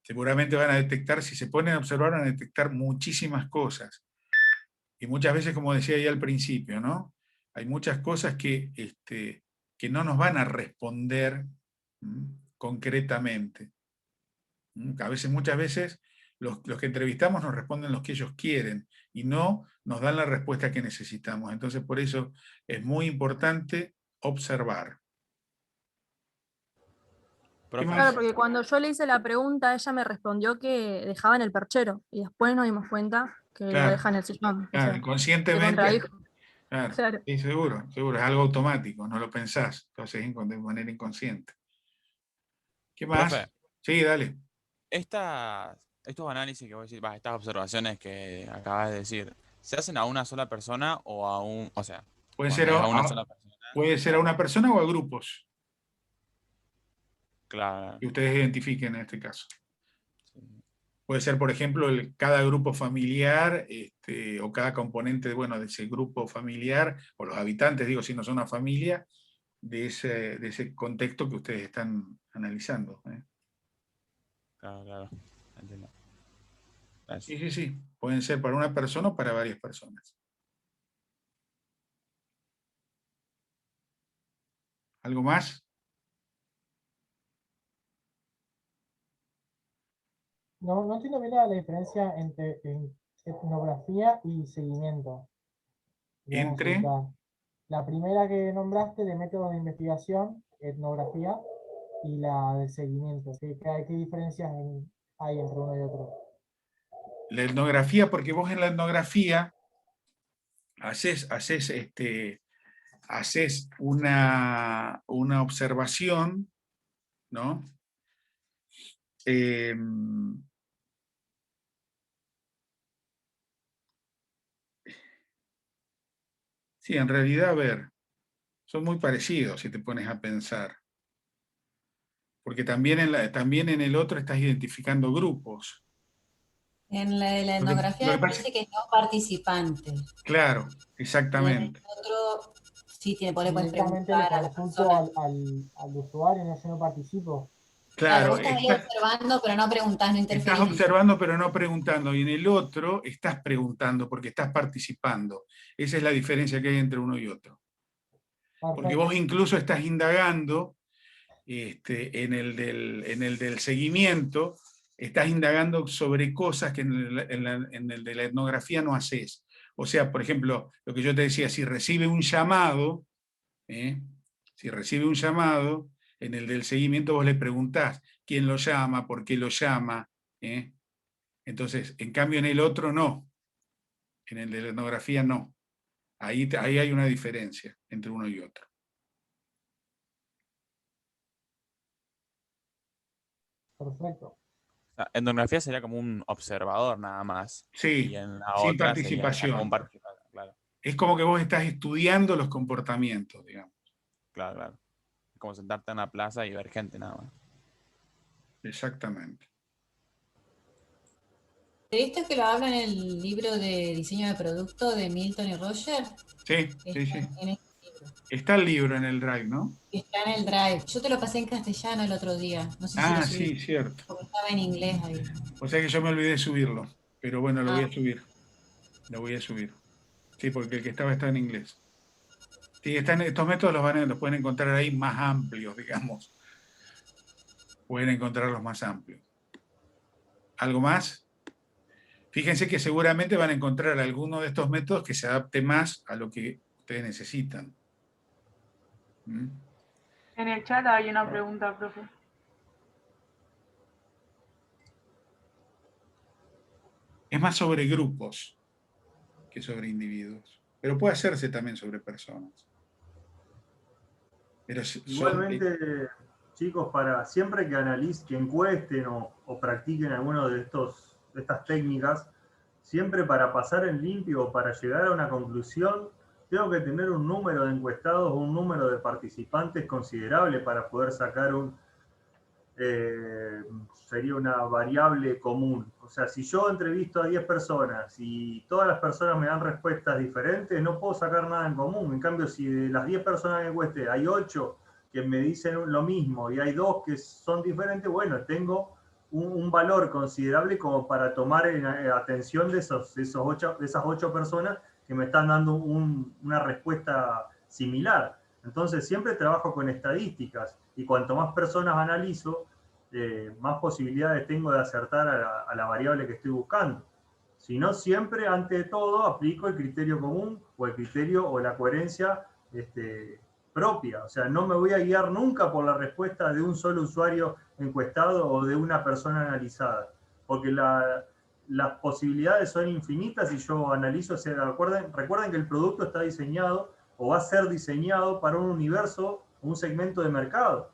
S3: Seguramente van a detectar, si se ponen a observar, van a detectar muchísimas cosas. Y muchas veces, como decía ya al principio, ¿no? Hay muchas cosas que no nos van a responder concretamente. Muchas veces, los que entrevistamos nos responden los que ellos quieren y no nos dan la respuesta que necesitamos. Entonces, por eso es muy importante observar. ¿Qué más?
S14: Claro, porque cuando yo le hice la pregunta, ella me respondió que dejaba en el perchero. Y después nos dimos cuenta que lo
S3: Claro,
S14: deja en el sillón. O
S3: claro,
S14: sea, se
S3: inconscientemente.
S14: contradijo.
S3: Claro,
S14: Claro.
S3: sí, seguro, es algo automático, no lo pensás, entonces de manera inconsciente. ¿Qué más?
S15: Profe,
S3: Sí, dale.
S15: estos análisis que vos decís, estas observaciones que acabas de decir, ¿se hacen a una sola persona o a un, o sea,
S3: Puede
S15: cuando
S3: ser
S15: es a una sola persona?
S3: puede ser a una persona o a grupos
S15: Claro.
S3: que ustedes identifiquen en este caso. Puede ser, por ejemplo, cada grupo familiar o cada componente de ese grupo familiar, o los habitantes, digo, si no son una familia, de ese contexto que ustedes están analizando.
S15: Claro, claro. Entiendo.
S3: Sí, sí, sí. Pueden ser para una persona o para varias personas. ¿Algo más?
S16: No entiendo bien la diferencia entre etnografía y seguimiento. Digamos,
S3: ¿Entre?
S16: la primera que nombraste de método de investigación, etnografía, y la de seguimiento. ¿Qué diferencias hay entre uno y otro?
S3: La etnografía, porque vos en la etnografía haces una observación, ¿no? Sí, en realidad, a ver, son muy parecidos si te pones a pensar. Porque también en el otro estás identificando grupos.
S10: En la
S3: Lo
S10: etnografía
S3: que
S10: me
S3: pasa-
S10: parece que es no participante.
S3: Claro,
S10: Y en
S3: exactamente.
S10: el otro sí le puedes
S16: Directamente le
S10: preguntar a la
S16: consulto
S10: persona.
S16: al usuario, no, yo no participo.
S10: Claro,
S3: Claro,
S10: vos estás ahí observando, pero no preguntás, no
S3: estás
S10: interferís.
S3: observando pero no preguntando, y en el otro estás preguntando porque estás participando. Esa es la diferencia que hay entre uno y otro. Porque vos incluso estás indagando en el del seguimiento, estás indagando sobre cosas que en el de la etnografía no haces. O sea, por ejemplo, lo que yo te decía, si recibe un llamado, en el del seguimiento vos le preguntás quién lo llama, por qué lo llama. Entonces, en cambio en el otro no. En el de la etnografía no. Ahí hay una diferencia entre uno y otro.
S16: Perfecto.
S15: O sea, etnografía sería como un observador nada más.
S3: Sí,
S15: Y en la
S3: sin
S15: otra sería como
S3: participación.
S15: un participante, claro.
S3: Es como que vos estás estudiando los comportamientos, digamos.
S15: Claro, claro. Como sentarte en una plaza y ver gente nada más.
S3: Exactamente.
S10: ¿Viste que lo habla en el libro de diseño de producto de Milton y Roger?
S3: Sí, sí, sí.
S10: En este libro. otro.
S3: Está el libro en el Drive, ¿no?
S10: Está en el Drive. Yo te lo pasé en castellano el otro día. No sé si lo
S3: Sí,
S10: subí,
S3: cierto.
S10: porque estaba en inglés ahí.
S3: O sea que yo me olvidé de subirlo, pero bueno, lo voy a subir. Lo voy a subir. Sí, porque el que estaba está en inglés. Sí, estos métodos los pueden encontrar ahí más amplios, digamos. Pueden encontrarlos más amplios. ¿Algo más? Fíjense que seguramente van a encontrar alguno de estos métodos que se adapte más a lo que ustedes necesitan. ¿Mm?
S17: En el chat hay una pregunta, profe.
S3: Es más sobre grupos que sobre individuos. Pero puede hacerse también sobre personas. Pero
S1: igualmente, chicos, para siempre que analicen, que encuesten o practiquen alguno de estas técnicas, siempre para pasar en limpio o para llegar a una conclusión, tengo que tener un número de encuestados o un número de participantes considerable para poder sacar sería una variable común. O sea, si yo entrevisto a 10 personas y todas las personas me dan respuestas diferentes, no puedo sacar nada en común. En cambio, si de las 10 personas que encueste hay 8 que me dicen lo mismo y hay 2 que son diferentes, bueno, tengo un valor considerable como para tomar en atención de esas 8 personas que me están dando una respuesta similar. Entonces siempre trabajo con estadísticas y cuanto más personas analizo, más posibilidades tengo de acertar a la variable que estoy buscando. Si no, siempre, ante de todo, aplico el criterio común o el criterio o la coherencia propia. O sea, no me voy a guiar nunca por la respuesta de un solo usuario encuestado o de una persona analizada, porque las posibilidades son infinitas y yo analizo. O sea, recuerden que el producto está diseñado o va a ser diseñado para un universo, un segmento de mercado,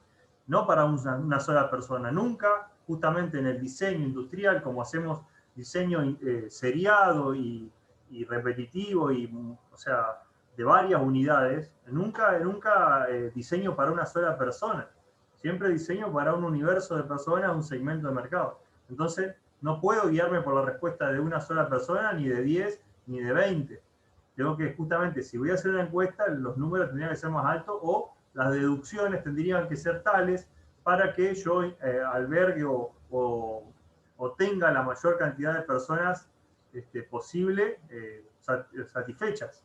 S1: no para una sola persona. Nunca, justamente en el diseño industrial, como hacemos diseño seriado y repetitivo, o sea, de varias unidades, nunca diseño para una sola persona. Siempre diseño para un universo de personas, un segmento de mercado. Entonces, no puedo guiarme por la respuesta de una sola persona, ni de 10, ni de 20. Tengo que, justamente, si voy a hacer una encuesta, los números tendrían que ser más altos o las deducciones tendrían que ser tales para que yo albergue o tenga la mayor cantidad de personas posible satisfechas.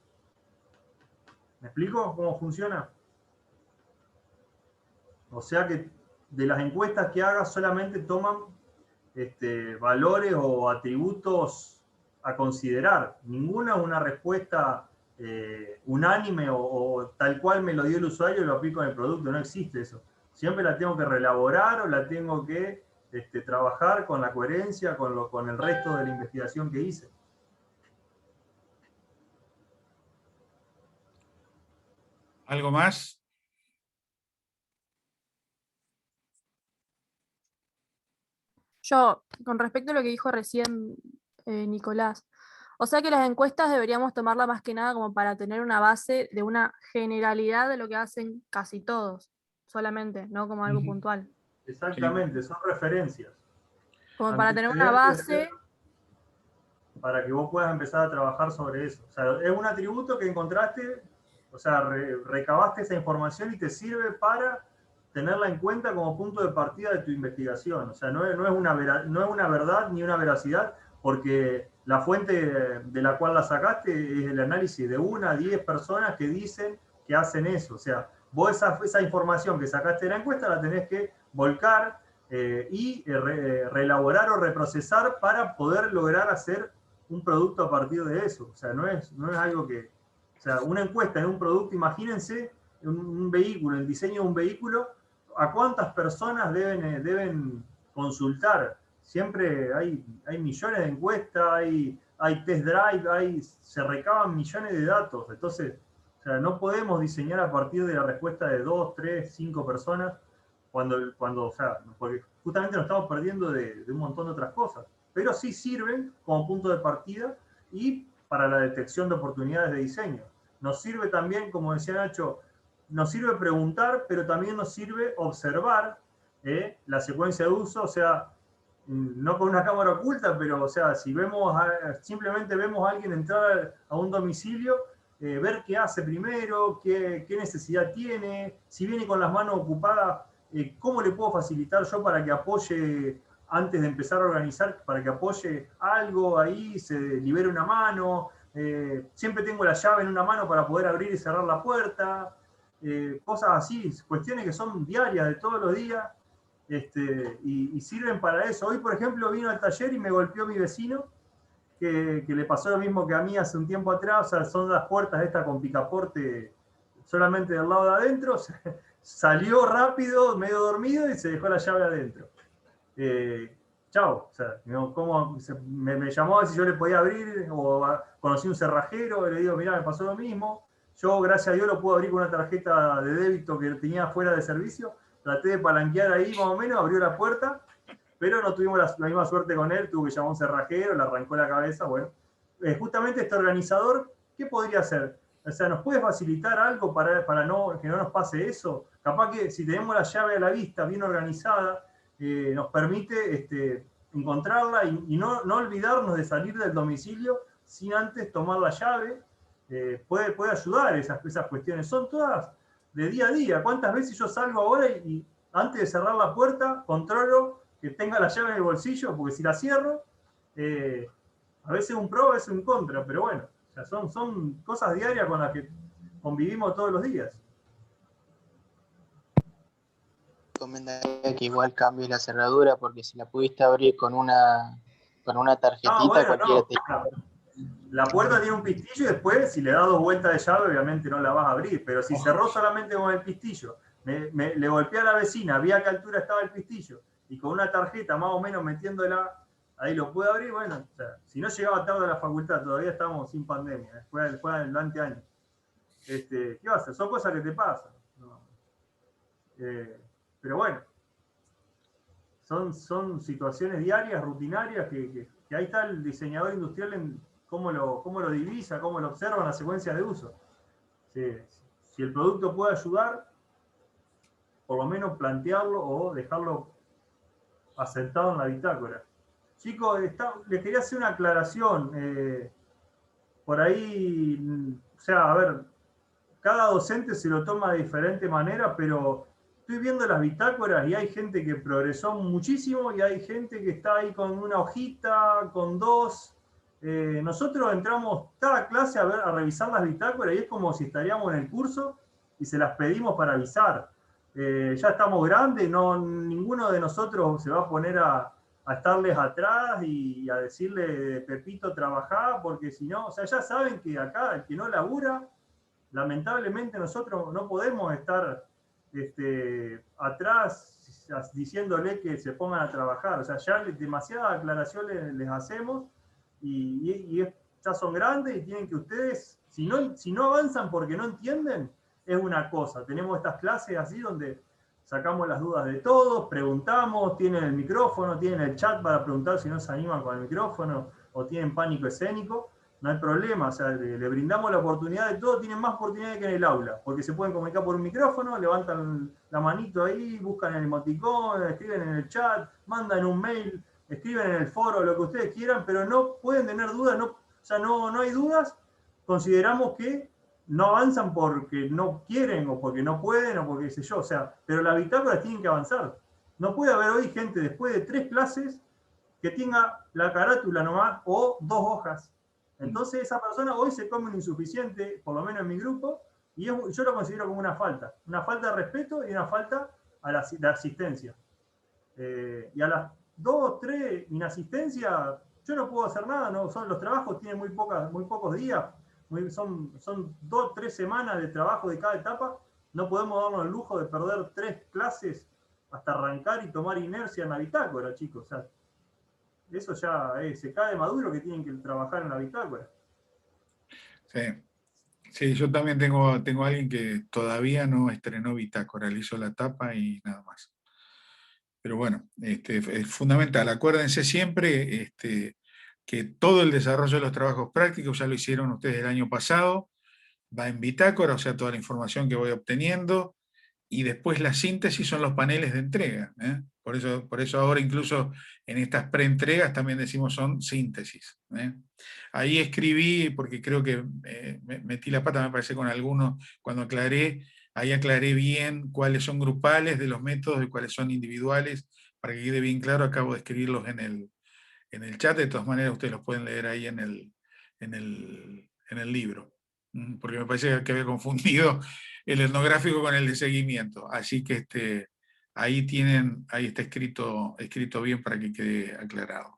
S1: ¿Me explico cómo funciona? O sea que de las encuestas que haga solamente toman valores o atributos a considerar. Ninguna es una respuesta unánime o tal cual me lo dio el usuario y lo aplico en el producto. No existe eso. Siempre la tengo que reelaborar o la tengo que trabajar con la coherencia, con el resto de la investigación que hice.
S3: ¿Algo más?
S14: Yo, con respecto a lo que dijo recién Nicolás, o sea que las encuestas deberíamos tomarla más que nada como para tener una base de una generalidad de lo que hacen casi todos, solamente, no como algo puntual.
S1: Exactamente, son referencias.
S14: Como para tener una base.
S1: Para que vos puedas empezar a trabajar sobre eso. O sea, es un atributo que encontraste, o sea, recabaste esa información y te sirve para tenerla en cuenta como punto de partida de tu investigación. O sea, no es una verdad ni una veracidad, porque la fuente de la cual la sacaste es el análisis de 1 a 10 personas que dicen que hacen eso. O sea, vos esa información que sacaste de la encuesta la tenés que volcar y reelaborar o reprocesar para poder lograr hacer un producto a partir de eso. O sea, no es algo que... O sea, una encuesta en un producto, imagínense un vehículo, el diseño de un vehículo, ¿a cuántas personas deben consultar? Siempre hay millones de encuestas, hay test drive, se recaban millones de datos. Entonces, o sea, no podemos diseñar a partir de la respuesta de 2, 3, 5 personas, o sea, porque justamente nos estamos perdiendo de un montón de otras cosas. Pero sí sirven como punto de partida y para la detección de oportunidades de diseño. Nos sirve también, como decía Nacho, nos sirve preguntar, pero también nos sirve observar la secuencia de uso, o sea, no con una cámara oculta, pero o sea, si simplemente vemos a alguien entrar a un domicilio, ver qué hace primero, qué necesidad tiene, si viene con las manos ocupadas, cómo le puedo facilitar yo para que apoye, antes de empezar a organizar, para que apoye algo ahí, se libere una mano, siempre tengo la llave en una mano para poder abrir y cerrar la puerta, cosas así, cuestiones que son diarias de todos los días, y sirven para eso. Hoy, por ejemplo, vino al taller y me golpeó mi vecino, que le pasó lo mismo que a mí hace un tiempo atrás, o sea, son las puertas estas con picaporte solamente del lado de adentro, salió rápido, medio dormido y se dejó la llave adentro. Chao, o sea, me llamó a ver si yo le podía abrir, o conocí un cerrajero, y le digo, mirá, me pasó lo mismo, yo gracias a Dios lo puedo abrir con una tarjeta de débito que tenía fuera de servicio, traté de palanquear ahí más o menos, abrió la puerta, pero no tuvimos la misma suerte con él, tuve que llamar a un cerrajero, le arrancó la cabeza, bueno. Justamente este organizador, ¿qué podría hacer? O sea, ¿nos puede facilitar algo para que no nos pase eso? Capaz que si tenemos la llave a la vista, bien organizada, nos permite encontrarla y no olvidarnos de salir del domicilio sin antes tomar la llave. Puede ayudar esas cuestiones. Son todas de día a día. ¿Cuántas veces yo salgo ahora y antes de cerrar la puerta controlo que tenga la llave en el bolsillo? Porque si la cierro, a veces un pro, a veces un contra, pero bueno, o sea, son cosas diarias con las que convivimos todos los días.
S18: Recomendaría que igual cambies la cerradura, porque si la pudiste abrir con una tarjetita, cualquiera te...
S1: La puerta tiene un pistillo y después, si le das 2 vueltas de llave, obviamente no la vas a abrir, pero si cerró solamente con el pistillo, le golpeé a la vecina, vi a qué altura estaba el pistillo, y con una tarjeta más o menos metiéndola, ahí lo pude abrir, bueno, o sea, si no llegaba tarde a la facultad, todavía estábamos sin pandemia, fue el anteaño. ¿Qué va a hacer? Son cosas que te pasan, ¿no? Pero bueno, son situaciones diarias, rutinarias, que ahí está el diseñador industrial en cómo lo divisa, cómo lo observa en la secuencia de uso. Si el producto puede ayudar, por lo menos plantearlo o dejarlo asentado en la bitácora. Chicos, les quería hacer una aclaración. Por ahí, o sea, a ver, cada docente se lo toma de diferente manera, pero estoy viendo las bitácoras y hay gente que progresó muchísimo y hay gente que está ahí con una hojita, con 2. Nosotros entramos cada clase a revisar las bitácoras y es como si estaríamos en el curso y se las pedimos para avisar. Ya estamos grandes, ninguno de nosotros se va a poner a estarles atrás y a decirle, Pepito, trabajá, porque si no, o sea, ya saben que acá el que no labura, lamentablemente nosotros no podemos estar atrás diciéndole que se pongan a trabajar. O sea, ya demasiada aclaración les hacemos y ya son grandes y tienen que ustedes, si no avanzan porque no entienden, es una cosa. Tenemos estas clases así donde sacamos las dudas de todos, preguntamos, tienen el micrófono, tienen el chat para preguntar si no se animan con el micrófono o tienen pánico escénico, no hay problema, o sea, le brindamos la oportunidad de todo, tienen más oportunidades que en el aula, porque se pueden comunicar por un micrófono, levantan la manito ahí, buscan el emoticón, escriben en el chat, mandan un mail, escriben en el foro, lo que ustedes quieran, pero no pueden tener dudas, o sea, no hay dudas, consideramos que no avanzan porque no quieren, o porque no pueden, o porque qué sé yo, o sea, pero las bitácoras tienen que avanzar. No puede haber hoy gente después de 3 clases que tenga la carátula nomás o 2 hojas. Entonces esa persona hoy se come un insuficiente, por lo menos en mi grupo, y yo lo considero como una falta de respeto y una falta a la asistencia. Y a las 2 o 3 inasistencia, yo no puedo hacer nada, ¿no? Los trabajos tienen muy pocos días, son 2 o 3 semanas de trabajo de cada etapa, no podemos darnos el lujo de perder 3 clases hasta arrancar y tomar inercia en la bitácora, chicos. O sea, eso ya se cae de maduro que tienen que trabajar en la bitácora.
S3: Sí, yo también tengo alguien que todavía no estrenó bitácora, le hizo la tapa y nada más. Pero bueno, es fundamental. Acuérdense siempre que todo el desarrollo de los trabajos prácticos ya lo hicieron ustedes el año pasado, va en bitácora, o sea, toda la información que voy obteniendo, y después la síntesis son los paneles de entrega. Por eso ahora incluso en estas preentregas también decimos son síntesis. ahí escribí, porque creo que metí la pata, me parece, con alguno, cuando aclaré, ahí aclaré bien cuáles son grupales de los métodos y cuáles son individuales, para que quede bien claro. Acabo de escribirlos en el chat, de todas maneras ustedes los pueden leer ahí en el libro, porque me parece que había confundido el etnográfico con el de seguimiento, así que ahí está escrito bien para que quede aclarado.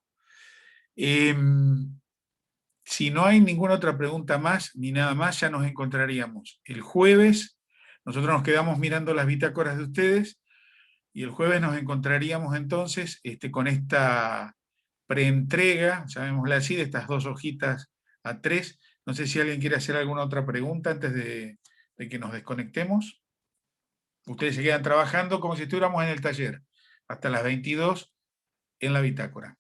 S3: Si no hay ninguna otra pregunta más, ni nada más, ya nos encontraríamos el jueves. Nosotros nos quedamos mirando las bitácoras de ustedes, y el jueves nos encontraríamos entonces con esta preentrega, llamémosla así, de estas 2 hojitas A3. No sé si alguien quiere hacer alguna otra pregunta antes de que nos desconectemos. Ustedes se quedan trabajando como si estuviéramos en el taller, hasta las 22 en la bitácora.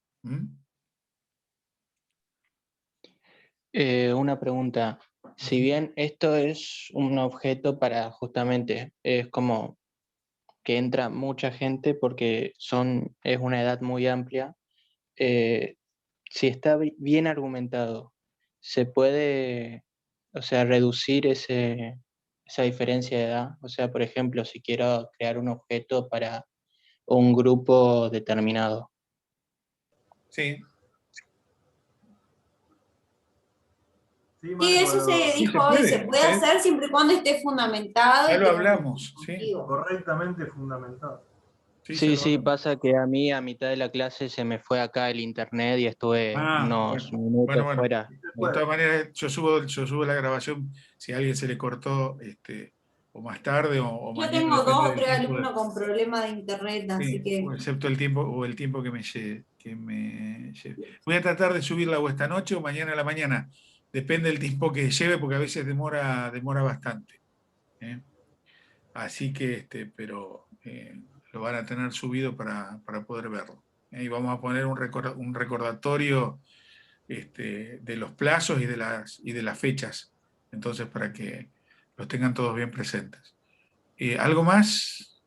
S18: Una pregunta. Si bien esto es un objeto para justamente, es como que entra mucha gente porque es una edad muy amplia, si está bien argumentado, ¿se puede, o sea, reducir esa diferencia de edad? O sea, por ejemplo, si quiero crear un objeto para un grupo determinado.
S3: Sí.
S2: Sí, eso se dijo hoy, se puede hacer siempre y cuando esté fundamentado.
S3: Ya lo hablamos, sí.
S1: Correctamente fundamentado.
S18: Sí, pasa que a mí a mitad de la clase se me fue acá el internet y estuve unos minutos fuera.
S3: De todas maneras, yo subo la grabación si a alguien se le cortó o más tarde o
S2: Yo
S3: mañana.
S2: tengo
S3: depende
S2: 2 o
S3: del
S2: 3
S3: tiempo
S2: alumnos con problemas de internet, así que...
S3: excepto el tiempo que me lleve. Voy a tratar de subirla o esta noche o mañana a la mañana. Depende del tiempo que lleve, porque a veces demora bastante. Así que, pero lo van a tener subido para poder verlo. Y vamos a poner un recordatorio de los plazos y de las fechas, entonces, para que los tengan todos bien presentes. ¿Algo más?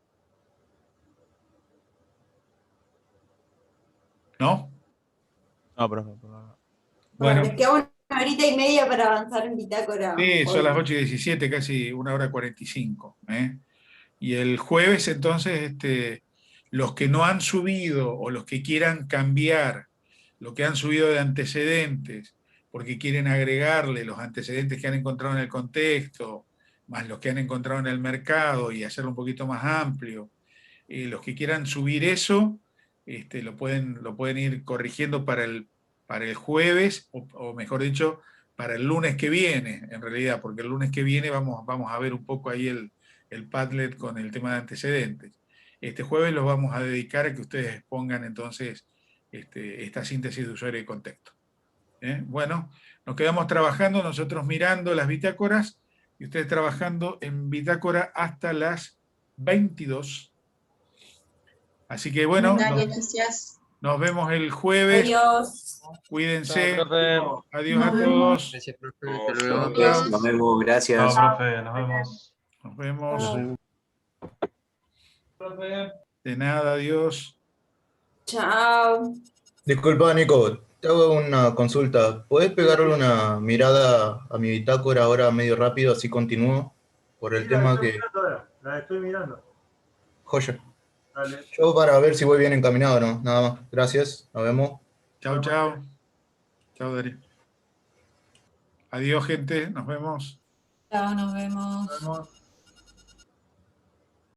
S3: ¿No?
S15: No, profe.
S2: Bueno, les queda 1 horita y media para avanzar en bitácora.
S3: Sí, son
S2: hoy.
S3: las 8:17, casi 1:45. Y el jueves, entonces, los que no han subido o los que quieran cambiar lo que han subido de antecedentes, porque quieren agregarle los antecedentes que han encontrado en el contexto, más los que han encontrado en el mercado y hacerlo un poquito más amplio, los que quieran subir eso, lo pueden ir corrigiendo para el jueves, o mejor dicho, para el lunes que viene, en realidad, porque el lunes que viene vamos a ver un poco ahí el Padlet con el tema de antecedentes. Este jueves los vamos a dedicar a que ustedes pongan entonces esta síntesis de usuario y contexto. Bueno, nos quedamos trabajando, nosotros mirando las bitácoras y ustedes trabajando en bitácora hasta las 22. Así que bueno, nos vemos el jueves.
S2: Adiós.
S3: Cuídense.
S15: Chao,
S3: adiós a todos.
S11: Gracias, profe.
S19: Nos vemos, gracias.
S13: Chao, profe, nos vemos.
S3: Nos vemos. De nada, adiós.
S2: Chao.
S19: Disculpa, Nico, te hago una consulta. ¿Puedes pegarle una mirada a mi bitácora ahora medio rápido, así continúo? Por el tema que...
S1: La estoy mirando.
S19: Joya.
S1: Dale.
S19: Yo para ver si voy bien encaminado, ¿no? Nada más. Gracias, nos vemos.
S3: Chao, chao. Chao, Darío. Adiós, gente, nos vemos.
S10: Chao, nos vemos.
S1: Nos vemos.